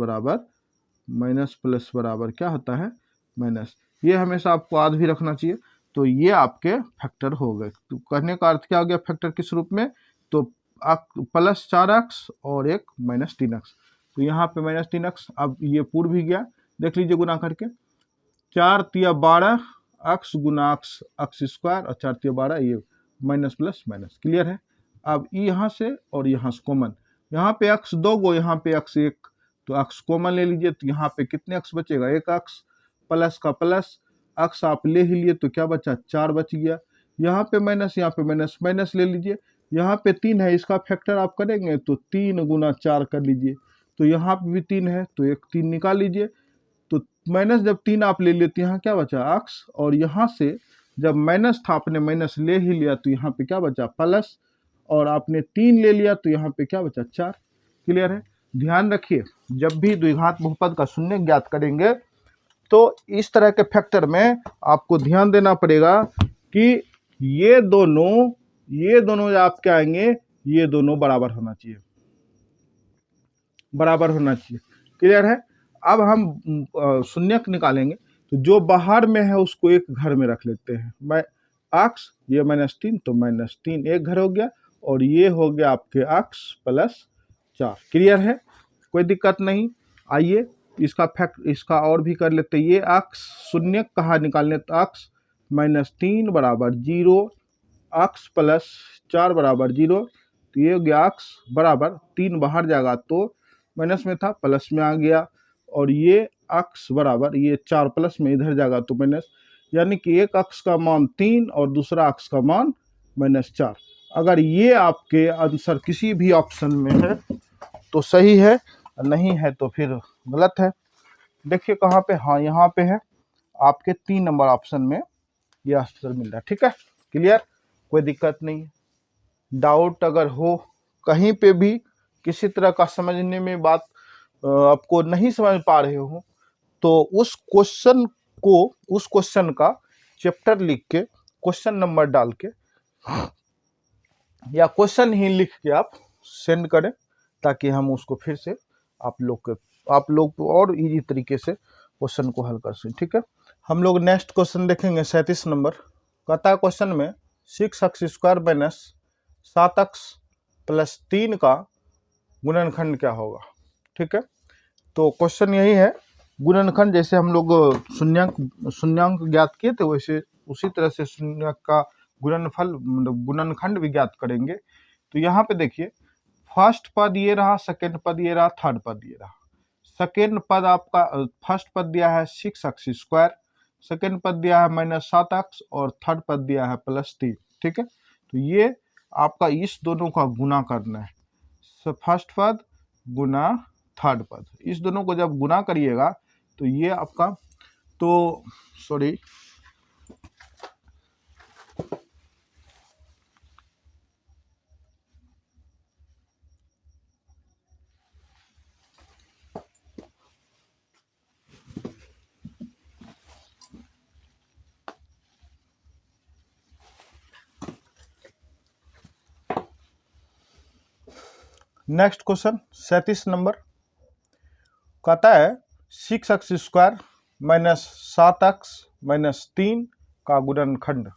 बराबर क्या होता है, माइनस। ये हमेशा आपको याद भी रखना चाहिए। तो ये आपके फैक्टर हो गए। तो कहने का अर्थ क्या हो गया फैक्टर किस रूप में, तो +4x और एक -3x। तो यहाँ पे -3x, अब ये पूर्व भी गया, देख लीजिए गुना करके, 4 तिया 12 अक्स गुना अक्स स्क्वायर और 4 तिया 12, ये माइनस प्लस माइनस, क्लियर है। अब यहाँ से और यहाँ से कॉमन, यहाँ पे अक्स 2 गो, यहाँ पे अक्स 1, तो अक्स कॉमन ले लीजिए, तो यहाँ पे कितने अक्स बचेगा, 1 अक्स, प्लस का प्लस अक्स आप ले ही लिए तो क्या बचा, 4 बच गया। यहाँ पे माइनस, यहाँ पे माइनस, माइनस ले लीजिए, यहाँ पे 3 है, इसका फैक्टर आप करेंगे तो 3 गुना 4 कर लीजिए, तो यहाँ पे भी 3 है तो एक 3 निकाल लीजिए। तो माइनस जब 3 आप ले लेते, यहाँ क्या बचा, अक्स, और यहाँ से जब माइनस था आपने माइनस ले ही लिया तो यहाँ पे क्या बचा, प्लस, और आपने 3 ले लिया तो यहाँ पे क्या बचा, 4, क्लियर है। ध्यान रखिए, जब भी द्विघात बहुपद का शून्य ज्ञात करेंगे तो इस तरह के फैक्टर में आपको ध्यान देना पड़ेगा कि ये दोनों आप क्या आएंगे, ये दोनों बराबर होना चाहिए, बराबर होना चाहिए, क्लियर है। अब हम शून्यक निकालेंगे, तो जो बाहर में है उसको एक घर में रख लेते हैं, मैं अक्स, ये -3 तो -3 एक घर हो गया, और ये हो गया आपके अक्स +4, क्लियर है, कोई दिक्कत नहीं। आइए इसका और भी कर लेते हैं। ये अक्स शून्य कहाँ निकालने, तो अक्स -3 बराबर 0, अक्स +4 बराबर 0, तो ये हो गया अक्स बराबर 3 बाहर जाएगा तो माइनस में था प्लस में आ गया, और ये अक्स बराबर ये 4 प्लस में इधर जाएगा तो माइनस, यानी कि एक अक्स का मान 3 और दूसरा अक्स का मान -4। अगर ये आपके आंसर किसी भी ऑप्शन में है तो सही है, नहीं है तो फिर गलत है। देखिए कहाँ पे, हाँ यहाँ पे है, आपके 3 नंबर ऑप्शन में ये आंसर मिल रहा है, ठीक है, क्लियर, कोई दिक्कत नहीं है। डाउट अगर हो कहीं पे भी, किसी तरह का समझने में बात आपको नहीं समझ पा रहे हो, तो उस क्वेश्चन का चैप्टर लिख के, क्वेश्चन नंबर डाल के, या क्वेश्चन ही लिख के आप सेंड करें, ताकि हम उसको फिर से आप लोग और इजी तरीके से क्वेश्चन को हल कर सकें, ठीक है। हम लोग नेक्स्ट क्वेश्चन देखेंगे 37 नंबर। कहता है क्वेश्चन में 6x² - 7x + 3 का गुणनखंड क्या होगा, ठीक है। तो क्वेश्चन यही है, गुणनखंड जैसे हम लोग शून्यांक ज्ञात किए थे वैसे उसी तरह से शून्य का गुणनफल गुणनखंड भी ज्ञात करेंगे। तो यहाँ पे देखिए, फर्स्ट पद ये रहा, सेकेंड पद ये रहा, थर्ड पद ये रहा। सेकेंड पद आपका, फर्स्ट पद दिया है 6x², सेकेंड पद दिया है -7x, और थर्ड पद दिया है +3, ठीक है। तो ये आपका इस दोनों का गुना करना है, फर्स्ट पद गुना थर्ड पद, इस दोनों को जब गुना करिएगा तो ये आपका, तो सॉरी, नेक्स्ट क्वेश्चन 37 नंबर। कहता है 6x² - 7x - 3 का गुणनखंड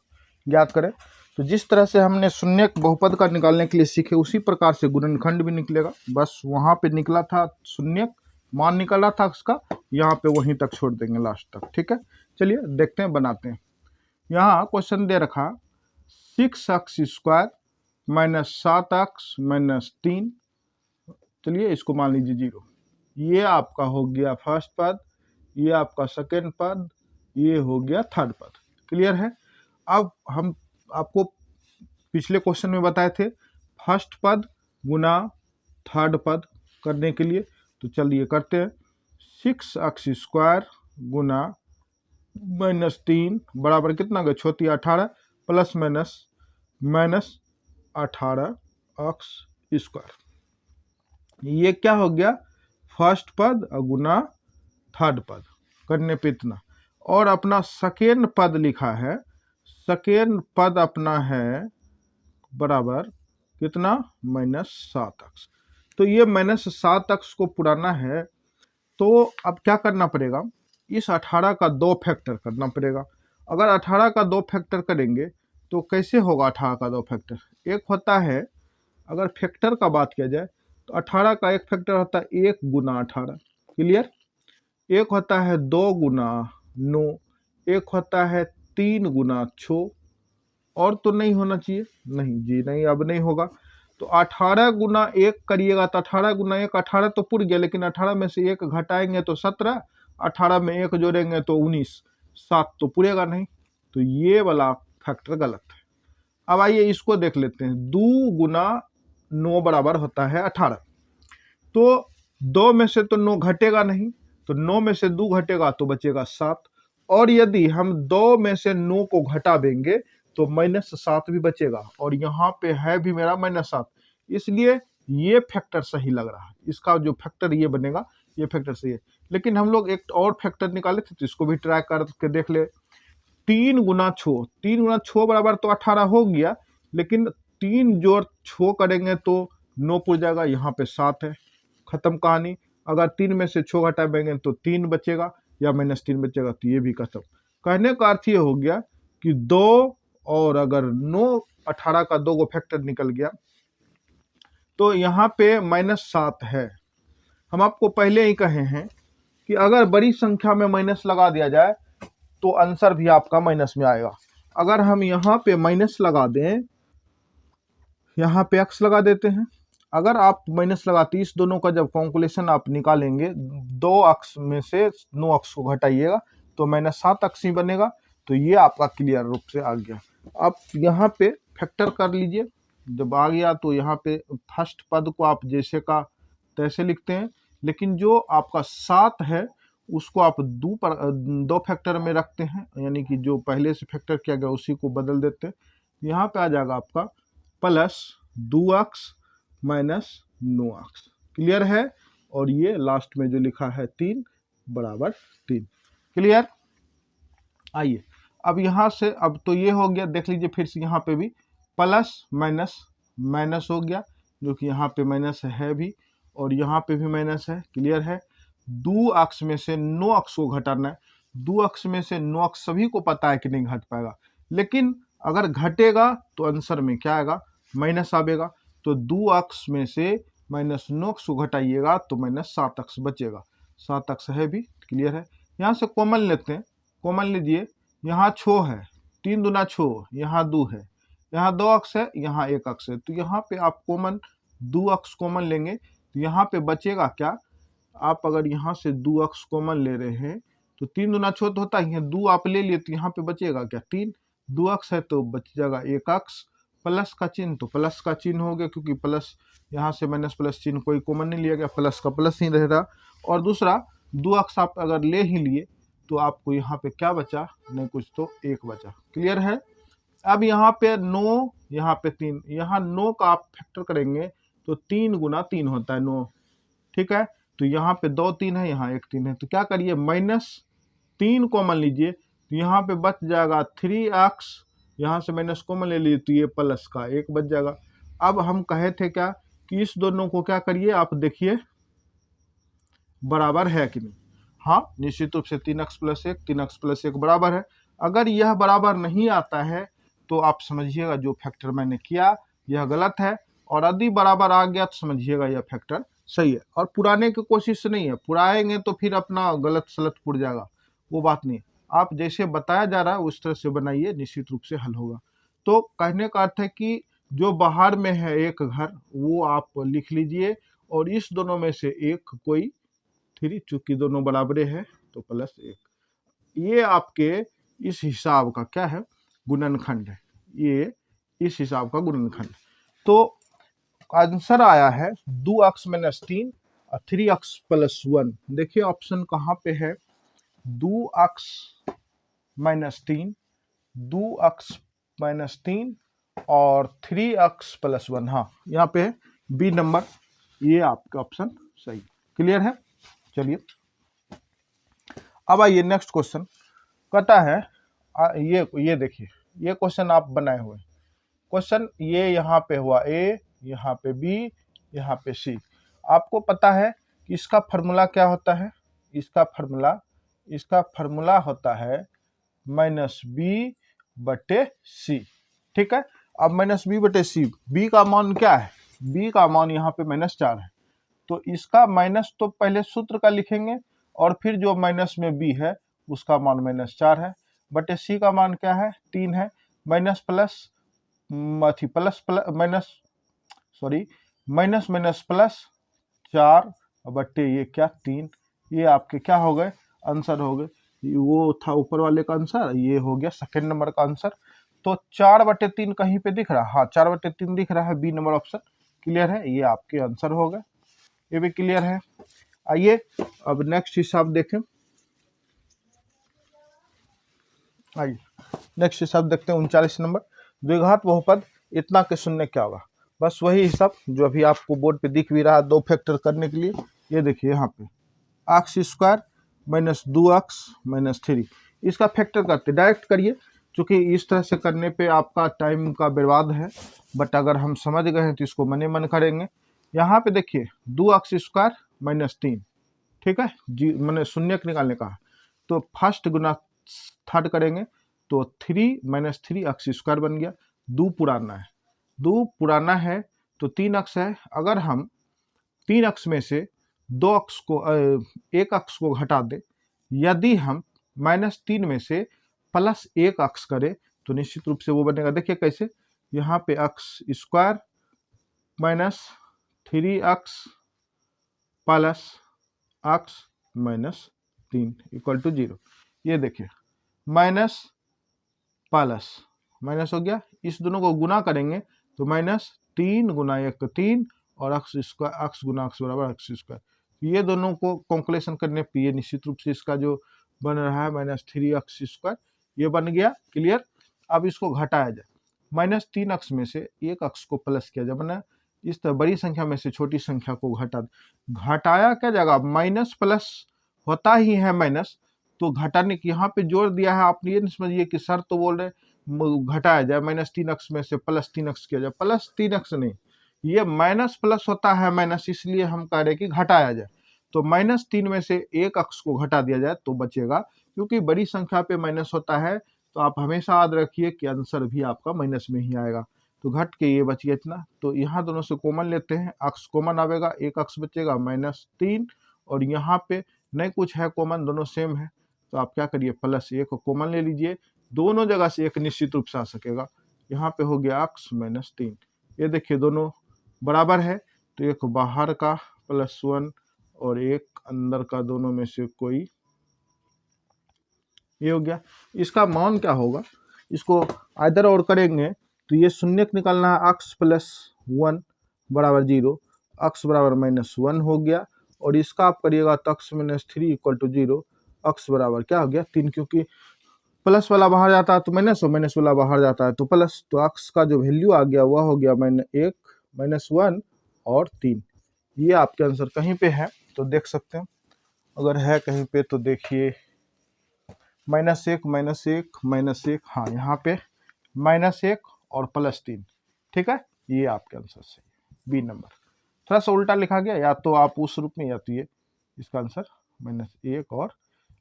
ज्ञात करें। तो जिस तरह से हमने शून्यक बहुपद का निकालने के लिए सीखे उसी प्रकार से गुणनखंड भी निकलेगा, बस वहां पे निकला था शून्यक मान निकला था उसका, यहाँ पे वहीं तक छोड़ देंगे लास्ट तक, ठीक है। चलिए देखते हैं, बनाते हैं। यहाँ क्वेश्चन दे रखा 6x² - 7x - 3, चलिए इसको मान लीजिए 0। ये आपका हो गया फर्स्ट पद, ये आपका सेकेंड पद, ये हो गया थर्ड पद, क्लियर है। अब हम आपको पिछले क्वेश्चन में बताए थे फर्स्ट पद गुना थर्ड पद करने के लिए, तो चलिए करते हैं। 6x² गुना -3 बराबर कितना गया, छोटी 18 प्लस माइनस 18x²। ये क्या हो गया, फर्स्ट पद और गुना थर्ड पद करने पे इतना। और अपना सेकेंड पद लिखा है, सेकेंड पद अपना है बराबर कितना, -7x। तो ये -7x को पुराना है, तो अब क्या करना पड़ेगा, इस 18 का 2 फैक्टर करना पड़ेगा। अगर 18 का 2 फैक्टर करेंगे तो कैसे होगा 18 का 2 फैक्टर, एक होता है, अगर फैक्टर का बात किया जाए तो 18 का एक फैक्टर होता है 1 गुना 18, क्लियर। एक होता है 2 गुना 9, एक होता है 3 गुना 6, और तो नहीं होना चाहिए, नहीं जी नहीं, अब नहीं होगा। तो 18 गुना 1 करिएगा तो 18 गुना 1 18 तो पुर गया, लेकिन 18 में से 1 घटाएंगे तो 17, 18 में 1 जोड़ेंगे तो 19, 7 तो पुरेगा नहीं, तो ये वाला फैक्टर गलत है। अब आइए इसको देख लेते हैं। 2 गुना 9 बराबर होता है 18, तो 2 में से तो 9 घटेगा नहीं, तो 9 में से 2 घटेगा तो बचेगा 7, और यदि हम 2 में से 9 को घटा देंगे तो -7 भी बचेगा, और यहाँ पे है भी मेरा -7, इसलिए ये फैक्टर सही लग रहा है। इसका जो फैक्टर ये बनेगा, ये फैक्टर सही है। लेकिन हम लोग एक और फैक्टर निकाले थे, तो इसको भी ट्राई करके देख ले। 3 गुना 6, 3 गुना 6 बराबर तो 18 हो गया, लेकिन 3 जोड़ 6 करेंगे तो 9 पुर जाएगा, यहाँ पे 7 है, खत्म कहानी। अगर 3 में से 6 घटाएंगे तो 3 बचेगा या -3 बचेगा, तो ये भी खत्म। कहने का अर्थ ये हो गया कि 2 और अगर 9, 18 का 2 को फैक्टर निकल गया, तो यहाँ पे -7 है। हम आपको पहले ही कहे हैं कि अगर बड़ी संख्या में माइनस लगा दिया जाए तो आंसर भी आपका माइनस में आएगा। अगर हम यहाँ पे माइनस लगा दें, यहाँ पे x लगा देते हैं, अगर आप माइनस लगाते, इस दोनों का जब कैलकुलेशन आप निकालेंगे, 2x में से 9x को घटाइएगा तो -7x ही बनेगा। तो ये आपका क्लियर रूप से आ गया। आप यहाँ पे फैक्टर कर लीजिए, जब आ गया तो यहाँ पे फर्स्ट पद को आप जैसे का तैसे लिखते हैं, लेकिन जो आपका 7 है उसको आप 2 फैक्टर में रखते हैं, यानी कि जो पहले से फैक्टर किया गया उसी को बदल देते हैं। यहाँ पे आ जाएगा आपका +2x -9x, क्लियर है। और ये लास्ट में जो लिखा है 3 बराबर 3, क्लियर। आइए अब यहाँ से, अब तो ये हो गया, देख लीजिए फिर से यहाँ पे भी प्लस माइनस माइनस हो गया, जो कि यहाँ पे माइनस है भी, और यहाँ पे भी माइनस है, क्लियर है। 2x में से 9x को घटाना है, 2x में से 9x सभी को पता है कि नहीं घट पाएगा, लेकिन अगर घटेगा तो आंसर में क्या आएगा, माइनस आएगा। तो 2x में से -9x को घटाइएगा तो -7x बचेगा, 7x है भी, क्लियर है। यहाँ से कॉमन लेते हैं, कॉमन लीजिए, यहाँ 6 है, 3 दूना 6, यहाँ 2 है, यहाँ 2x है, यहाँ 1x है, तो यहाँ पे आप कॉमन 2x कॉमन लेंगे तो यहाँ पे बचेगा क्या, आप अगर यहाँ से 2x कॉमन ले रहे हैं तो 3 दूना 6 तो होता ही है, 2 आप ले लिए तो यहाँ पे बचेगा क्या, 3, 2x है तो बच जाएगा 1x, प्लस का चिन्ह तो प्लस का चिन्ह हो गया, क्योंकि प्लस यहाँ से माइनस प्लस चिन्ह कोई कॉमन नहीं लिया गया, प्लस का प्लस ही रहेगा। और दूसरा 2x आप अगर ले ही लिए तो आपको यहाँ पे क्या बचा, नहीं कुछ तो 1 बचा, क्लियर है। अब यहाँ पे 9, यहाँ पे 3, यहाँ 9 का आप फैक्टर करेंगे तो 3 गुना 3 होता है 9, ठीक है। तो यहाँ पे 2 3 है, यहाँ 1 3 है, तो क्या करिए, -3 कॉमन लीजिए, तो यहाँ पे बच जाएगा 3x, यहाँ से माइनस कॉमन ले लीजिए तो ये प्लस का 1 बच जाएगा। अब हम कहे थे क्या कि इस दोनों को क्या करिए, आप देखिए बराबर है कि नहीं। हाँ, निश्चित रूप से 3x + 1, 3x + 1 बराबर है। अगर यह बराबर नहीं आता है तो आप समझिएगा जो फैक्टर मैंने किया यह गलत है, और यदि बराबर आ गया तो समझिएगा यह फैक्टर सही है। और पुराने की कोशिश नहीं है, पुराएंगे तो फिर अपना गलत सलत पुर जाएगा, वो बात नहीं है। आप जैसे बताया जा रहा है उस तरह से बनाइए, निश्चित रूप से हल होगा। तो कहने का अर्थ है कि जो बाहर में है एक घर वो आप लिख लीजिए, और इस दोनों में से एक कोई 3, चूंकि दोनों बराबरे है तो +1, ये आपके इस हिसाब का क्या है, गुणनखंड है, ये इस हिसाब का गुणनखंड। तो आंसर आया है 2x - 3 3x प्लस 1। देखिए ऑप्शन कहाँ पे है, 2x माइनस 3, 2x माइनस 3 और 3x प्लस 1। हाँ यहाँ पे है बी नंबर, ये आपका ऑप्शन सही। क्लियर है। चलिए अब आइए नेक्स्ट क्वेश्चन। कहता है ये देखिए, ये क्वेश्चन आप बनाए हुए क्वेश्चन, ये यहाँ पे हुआ ए, यहाँ पे बी, यहाँ पे सी। आपको पता है कि इसका फॉर्मूला क्या होता है, इसका फॉर्मूला होता है माइनस बी बटे सी। ठीक है। अब माइनस बी बटे सी, बी का मान क्या है, बी का मान यहाँ पे -4 है, तो इसका माइनस तो पहले सूत्र का लिखेंगे और फिर जो माइनस में बी है उसका मान -4 है, बटे सी का मान क्या है 3 है, minus plus plus minus sorry minus minus plus 4 बट्टे ये क्या 3। ये आपके क्या हो गए आंसर हो गए, वो था ऊपर वाले का आंसर, ये हो गया सेकंड नंबर का आंसर। तो 4/3 कहीं पे दिख रहा है, हाँ 4/3 दिख रहा है, बी नंबर ऑप्शन। क्लियर है, ये आपके आंसर हो गए, ये भी क्लियर है। आइए अब नेक्स्ट हिसाब देखें, आइए नेक्स्ट हिसाब देखते हैं 39 नंबर। द्विघात बहुपद इतना के शून्य क्या होगा, बस वही हिसाब जो अभी आपको बोर्ड पे दिख भी रहा है, 2 फैक्टर करने के लिए। ये देखिए यहाँ पे x square minus 2x minus 3, इसका फैक्टर करते डायरेक्ट करिए, क्योंकि इस तरह से करने पे आपका टाइम का बर्बाद है, बट अगर हम समझ गए हैं तो इसको मने मन करेंगे। यहाँ पे देखिए 2x स्क्वायर माइनस 3, ठीक है जी, मैंने शून्य निकालने का है, तो फर्स्ट गुना थर्ड करेंगे तो 3 माइनस 3x स्क्वायर बन गया। 2 पुराना है, 2 पुराना है तो 3x है, अगर हम 3x में से 2x को 1x को घटा दे, यदि हम -3 में से +1x करें तो निश्चित रूप से वो बनेगा, देखिए कैसे, यहाँ पे x square minus 3x plus x minus 3 equal to 0। ये देखिए माइनस प्लस माइनस हो गया, इस दोनों को गुना करेंगे तो -3 गुना 1 3 और x स्क्वायर, x गुना x बराबर x स्क्वायर। ये दोनों को कैलकुलेशन करने पे ये निश्चित रूप से इसका जो बन रहा है -3x स्क्वायर, ये बन गया। क्लियर। अब इसको घटाया जाए, -3x में से 1x को प्लस किया जाए, मैंने इस तरह बड़ी संख्या में से छोटी संख्या को घटाया क्या जाएगा, माइनस प्लस होता ही है माइनस, तो घटाने की यहाँ पे जोड़ दिया है। आप ये नहीं समझिए कि सर तो बोल रहे घटाया जाए, -3x में से +3x किया जाए, +3x नहीं, ये माइनस प्लस होता है माइनस, इसलिए हम कह रहे कि घटाया जाए, तो -3 में से 1x को घटा दिया जाए तो बचेगा, क्योंकि बड़ी संख्या पे माइनस होता है तो आप हमेशा याद रखिए कि आंसर भी आपका माइनस में ही आएगा। तो घट के ये बच गया इतना, तो यहाँ दोनों से कॉमन लेते हैं, x कॉमन आवेगा, 1x बचेगा -3, और यहाँ पे नहीं कुछ है कॉमन, दोनों सेम है, तो आप क्या करिए +1 कॉमन ले लीजिए, दोनों जगह से एक निश्चित रूप से आ सकेगा। यहाँ पे हो गया x -3, ये देखिए दोनों बराबर है, तो एक बाहर का +1 और एक अंदर का, दोनों में से कोई, ये हो गया। इसका मान क्या होगा, इसको इधर और करेंगे तो ये शून्य निकालना है, x + 1 बराबर 0, x बराबर -1 हो गया, और इसका आप करिएगा तो x -3 इक्वल टू 0, x बराबर क्या हो गया 3, क्योंकि प्लस वाला बाहर जाता है तो माइनस, और माइनस वाला बाहर जाता है तो प्लस, तो x का जो वैल्यू आ गया वह हो गया -1 -1 और 3। ये आपके आंसर कहीं पे है तो देख सकते हैं, अगर है कहीं पे तो देखिए -1 -1 हाँ यहाँ पे -1 और +3, ठीक है, ये आपके आंसर सही है, बी नंबर। थोड़ा सा उल्टा लिखा गया, या तो आप उस रूप में, या तो ये इसका आंसर -1, और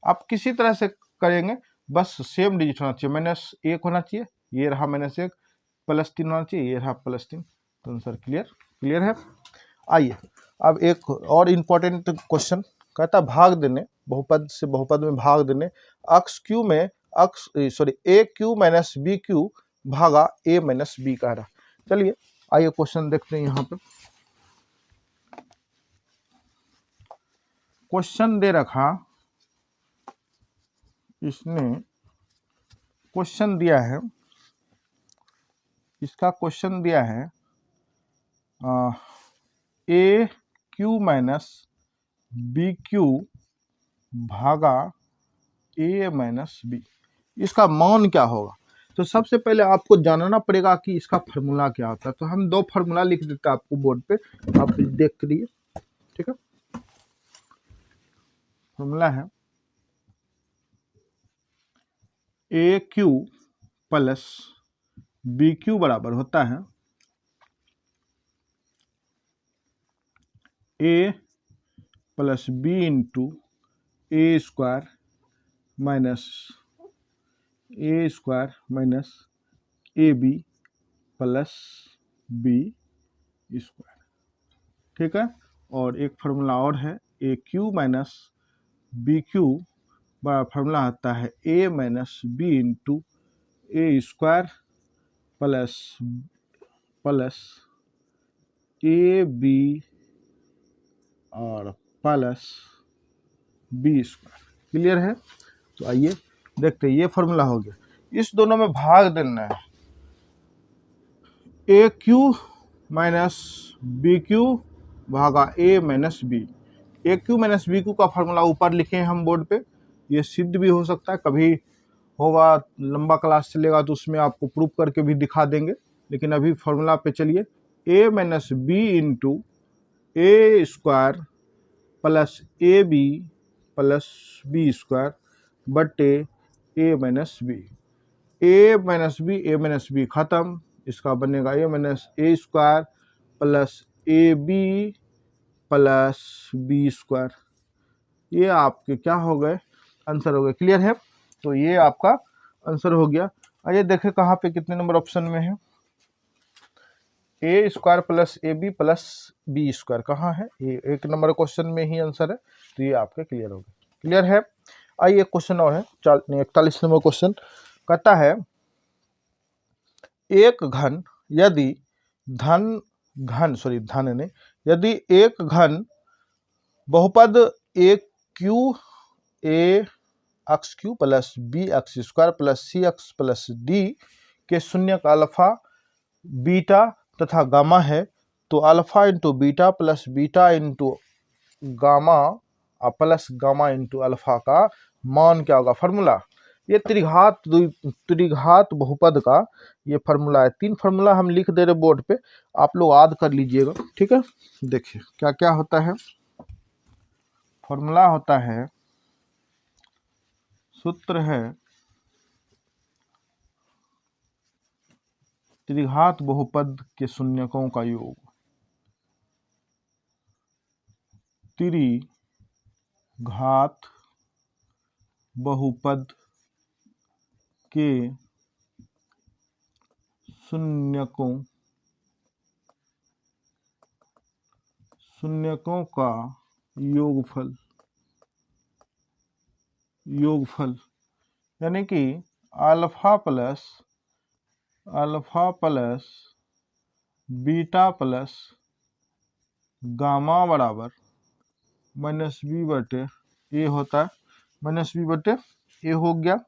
आप किसी तरह से करेंगे, बस सेम डिजिट होना चाहिए, -1 होना चाहिए, ये रहा -1, +3 होना चाहिए, ये रहा +3, तो आंसर क्लियर है। आइए अब एक और इम्पोर्टेंट क्वेश्चन, कहता भाग देने, बहुपद से बहुपद में भाग देने, ए क्यू माइनस बी क्यू भागा ए माइनस बी कह रहा। चलिए आइए क्वेश्चन देखते हैं। यहाँ पे क्वेश्चन दे रखा, इसने क्वेश्चन दिया है, इसका क्वेश्चन दिया है A cube minus B Q भागा ए माइनस बी, इसका मान क्या होगा? तो सबसे पहले आपको जानना पड़ेगा कि इसका फार्मूला क्या होता है। तो हम दो फार्मूला लिख देते हैं आपको बोर्ड पे, आप देख करिए। ठीक है, फार्मूला है A cube plus B cube बराबर होता है A plus B into A square minus A B plus B square. ठीक है, और एक फार्मूला और है A cube minus B cube बड़ा फार्मूला आता है A minus B into A square plus A B और प्लस बी स्क्वायर। क्लियर है? तो आइए देखते हैं, ये फार्मूला हो गया। इस दोनों में भाग देना है, A cube minus B Q भागा ए माइनस बी। ए क्यू माइनस बी क्यू का फार्मूला ऊपर लिखे हैं हम बोर्ड पे, ये सिद्ध भी हो सकता है, कभी होगा लंबा क्लास चलेगा तो उसमें आपको प्रूफ करके भी दिखा देंगे, लेकिन अभी फार्मूला पे चलिए। A minus B into A square plus A B plus B square बटे A minus B. A minus B खत्म, इसका बनेगा A minus A square plus A B plus B square. ये आपके क्या हो गए? आंसर हो गए। क्लियर है? तो ये आपका आंसर हो गया। आइए देखें कहाँ पे कितने नंबर ऑप्शन में है। A square plus A B plus B square कहाँ है? ये एक नंबर क्वेश्चन में ही आंसर है, तो ये आपके क्लियर हो गए। क्लियर है? आइए क्वेश्चन और है 41 नंबर क्वेश्चन कहता है एक घन यदि यदि एक घन बहुपद A cube A X cube plus B X square plus C X plus D के शून्य का अल्फा बीटा तथा गामा है, तो alpha into beta plus beta into gamma plus gamma into alpha का मान क्या होगा? फार्मूला, ये त्रिघात बहुपद का ये फार्मूला है। 3 फार्मूला हम लिख दे रहे बोर्ड पे, आप लोग याद कर लीजिएगा। ठीक है, देखिए क्या क्या होता है। फार्मूला होता है, सूत्र है त्रिघात बहुपद के शून्यकों का योग। त्रिघात बहुपद के शून्यकों का योगफल यानी कि alpha plus beta plus gamma बराबर माइनस बी बटे ए होता है, माइनस बी बटे ए हो गया।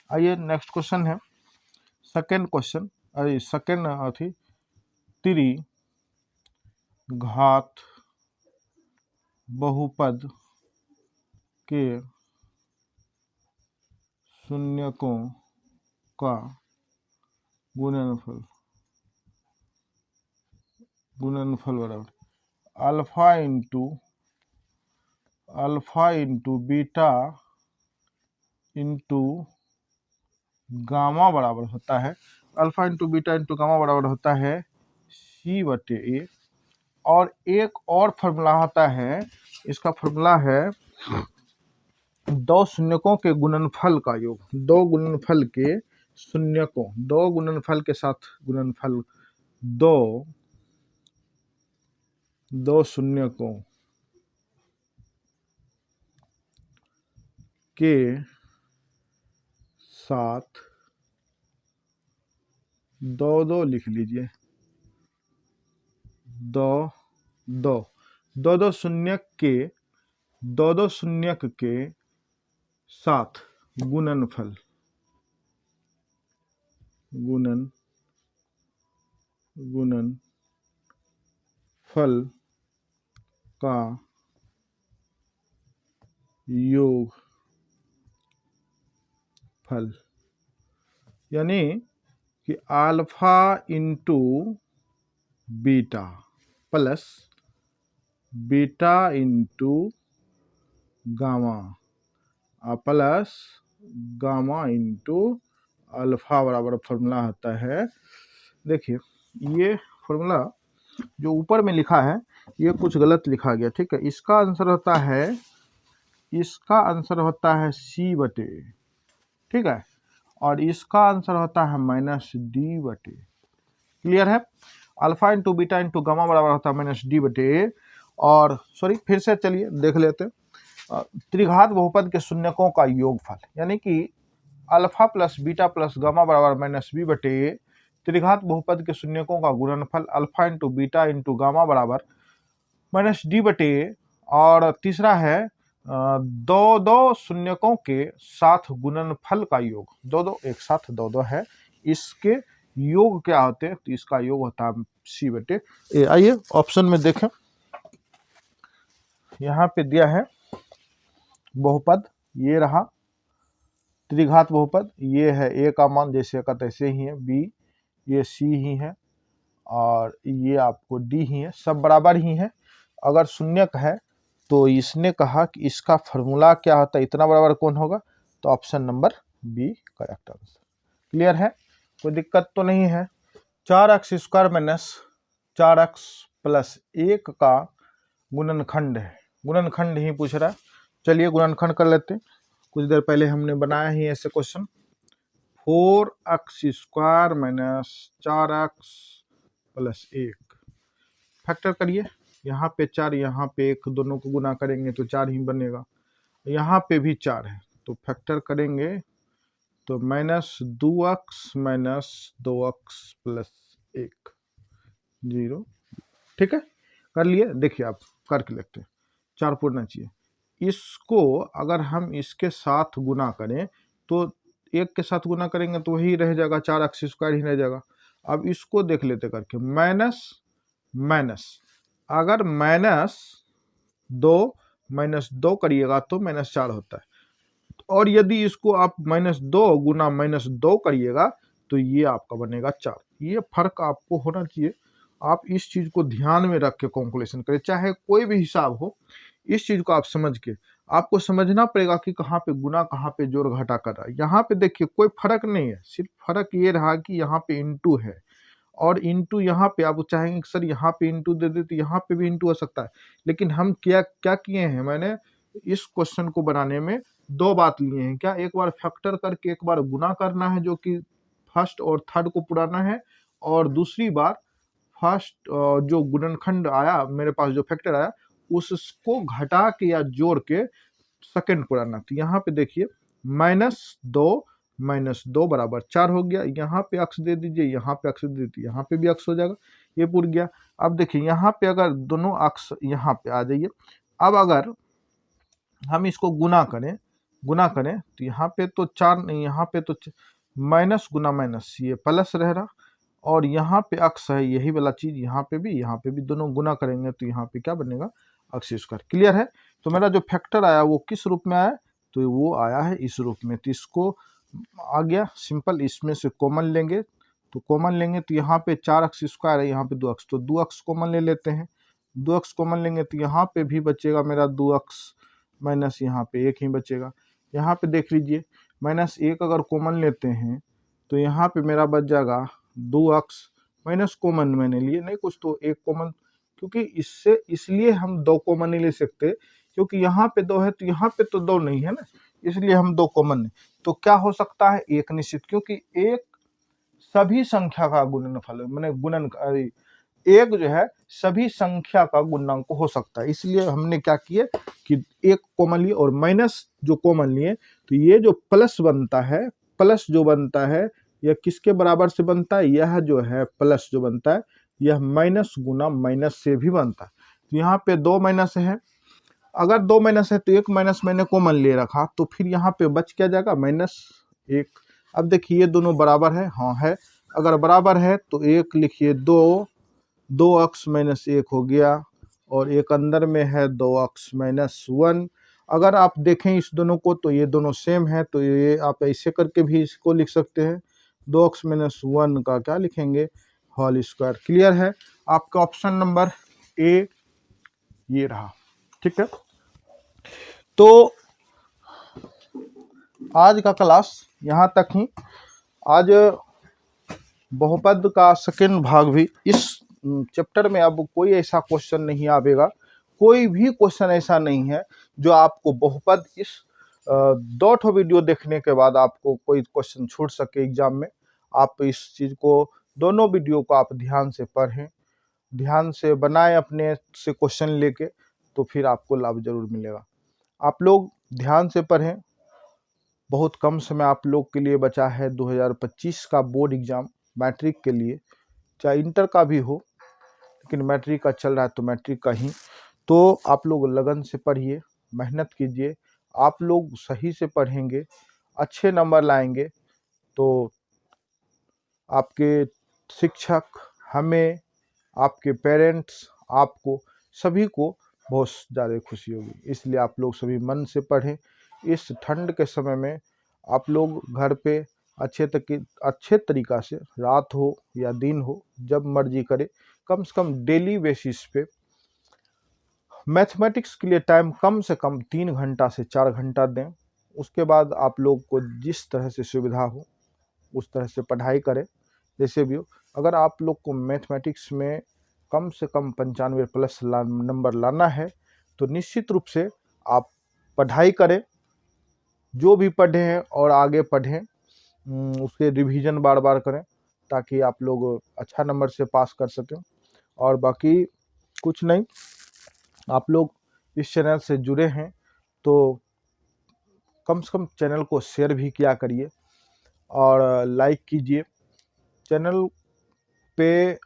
आइए नेक्स्ट क्वेश्चन है, सेकेंड क्वेश्चन, अरे सेकेंड थी त्रिघात बहुपद के शून्यकों का गुणनफल बराबर alpha into beta into gamma बराबर होता है, alpha into beta into gamma बराबर होता है सी बटे ए। और एक और फार्मूला होता है, इसका फार्मूला है दो शून्यकों के गुणनफल का योग। दो गुणनफल के शून्यकों, दो गुणनफल के साथ गुणनफल, दो शून्यकों के साथ दो लिख लीजिए, दो शून्यक के साथ गुणनफल का योग फल, यानी कि alpha into beta plus beta into gamma plus gamma into alpha बराबर फॉर्मूला आता है। देखिए ये फॉर्मूला जो ऊपर में लिखा है ये कुछ गलत लिखा गया, ठीक है। इसका आंसर होता है सी बटे, ठीक है, और इसका आंसर होता है माइनस डी बटे। क्लियर है। Alpha into beta into gamma बराबर होता है माइनस डी बटे, और सॉरी फिर से चलिए देख लेते हैं। त्रिघात बहुपद के शून्यकों का योगफल, यानी कि alpha plus beta plus gamma बराबर माइनस बी बटे त्रिघात बहुपद के शून्यकों का गुणनफल alpha into beta into gamma बराबर माइनस डी बटे, और तीसरा है दो शून्यकों के साथ गुणनफल का योग, दो एक साथ दो है, इसके योग क्या होते हैं, तो इसका योग होता है सी बटे ए। आइए ऑप्शन में देखें, यहाँ पे दिया है बहुपद, ये रहा त्रिघात बहुपद, ये है ए का मान जैसे का तैसे ही है, बी ये सी ही है, और ये आपको डी ही है, सब बराबर ही है। अगर शून्यक है तो इसने कहा कि इसका फॉर्मूला क्या होता है, इतना बराबर कौन होगा, तो option number B correct answer. Clear है, कोई दिक्कत तो नहीं है। 4x square minus 4x plus 1 का गुणनखंड है, गुणनखंड ही पूछ रहा है। चलिए गुणनखंड कर लेते हैं, कुछ देर पहले हमने बनाया ही ऐसे question. 4x square minus 4x plus 1, factor करिए, यहाँ पे 4 यहाँ पे 1, दोनों को गुना करेंगे तो 4 ही बनेगा, यहाँ पे भी 4 है तो फैक्टर करेंगे तो minus 2x minus 2x plus 1 0, ठीक है, कर लिए। देखिए आप करके लेते हैं, 4 पूरना चाहिए, इसको अगर हम इसके साथ गुना करें तो 1 के साथ गुना करेंगे तो वही रह जाएगा, 4x स्क्वायर ही रह जाएगा। अब इसको देख लेते करके, माइनस माइनस, अगर माइनस दो करिएगा तो माइनस 4 होता है, और यदि इसको आप माइनस 2 गुना माइनस 2 करिएगा तो ये आपका बनेगा 4। ये फर्क आपको होना चाहिए, आप इस चीज को ध्यान में रख के कैलकुलेशन करें, चाहे कोई भी हिसाब हो, इस चीज को आप समझ के आपको समझना पड़ेगा कि कहाँ पे गुना कहाँ पे जोड़ घटा कर रहा है। यहाँ पे देखिए कोई फर्क नहीं है, सिर्फ फर्क ये रहा कि यहाँ पे इंटू है, और इंटू यहाँ पे आप चाहेंगे कि सर यहाँ पे इंटू दे दे तो यहाँ पे भी इंटू हो सकता है, लेकिन हम क्या क्या किए हैं, मैंने इस क्वेश्चन को बनाने में 2 बात लिए हैं। क्या, एक बार फैक्टर करके एक बार गुना करना है जो कि फर्स्ट और थर्ड को पुराना है, और दूसरी बार फर्स्ट जो गुणनखंड आया मेरे पास, जो फैक्टर आया उसको घटा के या जोड़ के सेकंड पुराना। तो यहाँ पे देखिए माइनस दो बराबर 4 हो गया, यहाँ पे अक्स दे दीजिए, यहाँ पे अक्स दे दीजिए, यहाँ पे भी अक्स हो जाएगा, ये पूर गया। अब देखिए यहाँ पे अगर दोनों अक्स यहाँ पे आ जाइए, अब अगर हम इसको गुना करें तो यहाँ पे तो 4 नहीं, यहाँ पे तो माइनस गुना माइनस ये प्लस रह रहा, और यहाँ पे अक्स है यही वाला चीज, यहाँ पे भी दोनों गुना करेंगे तो यहाँ पे क्या बनेगा, अक्स स्क्वायर। क्लियर है। तो मेरा जो फैक्टर आया वो किस रूप में आया, तो वो आया है इस रूप में, तो इसको आ गया सिंपल, इसमें से कॉमन लेंगे तो यहाँ पे 4x स्क्वायर है, यहाँ पे 2x, तो 2x कॉमन ले लेते हैं, 2x कॉमन लेंगे तो यहाँ पे भी बचेगा मेरा 2x माइनस यहाँ पे 1 ही बचेगा। यहाँ पे देख लीजिए -1 अगर कॉमन लेते हैं तो यहाँ पे मेरा बच जाएगा 2x माइनस कॉमन मैंने लिए नहीं कुछ, तो 1 कॉमन, क्योंकि इससे इसलिए हम 2 कॉमन नहीं ले सकते क्योंकि यहाँ पे 2 है तो यहाँ पे तो 2 नहीं है ना, इसलिए हम 2 कॉमन नहीं। तो क्या हो सकता है, 1 निश्चित, क्योंकि 1 सभी संख्या का गुणनफल है, मैंने एक जो है सभी संख्या का गुणनांक हो सकता है, इसलिए हमने क्या किए कि 1 कॉमन लिए और माइनस जो कॉमन लिए, तो ये जो प्लस बनता है, प्लस जो बनता है यह किसके बराबर से बनता है, यह जो है प्लस जो बनता है यह माइनस गुना माइनस से भी बनता है। तो यहाँ पे 2 माइनस है, अगर 2 माइनस है तो 1 माइनस मैंने कॉमन ले रखा, तो फिर यहाँ पे बच क्या जाएगा, -1। अब देखिए ये दोनों बराबर है, हाँ है, अगर बराबर है तो 1 लिखिए, 2x माइनस 1 हो गया, और एक अंदर में है 2x माइनस 1, अगर आप देखें इस दोनों को तो ये दोनों सेम है, तो ये आप ऐसे करके भी इसको लिख सकते हैं। 2x-1 का क्या लिखेंगे, होल स्क्वायर। क्लियर है? आपका ऑप्शन नंबर ए ये रहा। ठीक है, तो आज का क्लास यहाँ तक ही। आज बहुपद का सेकेंड भाग भी, इस चैप्टर में अब कोई ऐसा क्वेश्चन नहीं आवेगा, कोई भी क्वेश्चन ऐसा नहीं है जो आपको बहुपद इस 2 वीडियो देखने के बाद आपको कोई क्वेश्चन छूट सके एग्जाम में। आप इस चीज़ को, दोनों वीडियो को आप ध्यान से पढ़ें, ध्यान से बनाएं अपने से क्वेश्चन लेके, तो फिर आपको लाभ जरूर मिलेगा। आप लोग ध्यान से पढ़ें, बहुत कम समय आप लोग के लिए बचा है। 2025 का बोर्ड एग्जाम मैट्रिक के लिए, चाहे इंटर का भी हो, लेकिन मैट्रिक का चल रहा है तो मैट्रिक का ही। तो आप लोग लगन से पढ़िए, मेहनत कीजिए। आप लोग सही से पढ़ेंगे, अच्छे नंबर लाएंगे, तो आपके शिक्षक, हमें, आपके पेरेंट्स, आपको सभी को बहुत ज़्यादा खुशी होगी। इसलिए आप लोग सभी मन से पढ़ें। इस ठंड के समय में आप लोग घर पे अच्छे तरीक़ा से, रात हो या दिन हो, जब मर्जी करे, कम से कम डेली बेसिस पे मैथमेटिक्स के लिए टाइम कम से कम 3 घंटा से 4 घंटा दें। उसके बाद आप लोग को जिस तरह से सुविधा हो उस तरह से पढ़ाई करें, जैसे भी हो। अगर आप लोग को मैथमेटिक्स में कम से कम 95 प्लस नंबर लाना है, तो निश्चित रूप से आप पढ़ाई करें, जो भी पढ़े हैं और आगे पढ़ें, उसके रिवीजन बार बार करें, ताकि आप लोग अच्छा नंबर से पास कर सकें। और बाकी कुछ नहीं, आप लोग इस चैनल से जुड़े हैं तो कम से कम चैनल को शेयर भी किया करिए और लाइक कीजिए। चैनल पे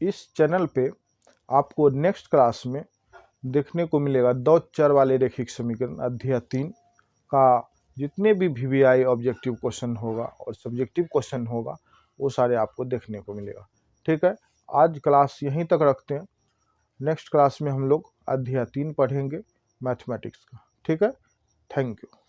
इस चैनल पे आपको नेक्स्ट क्लास में देखने को मिलेगा 2 चर वाले रैखिक समीकरण अध्याय 3 का जितने भी VVI ऑब्जेक्टिव क्वेश्चन होगा और सब्जेक्टिव क्वेश्चन होगा, वो सारे आपको देखने को मिलेगा। ठीक है, आज क्लास यहीं तक रखते हैं। नेक्स्ट क्लास में हम लोग अध्याय 3 पढ़ेंगे मैथमेटिक्स का। ठीक है, थैंक यू।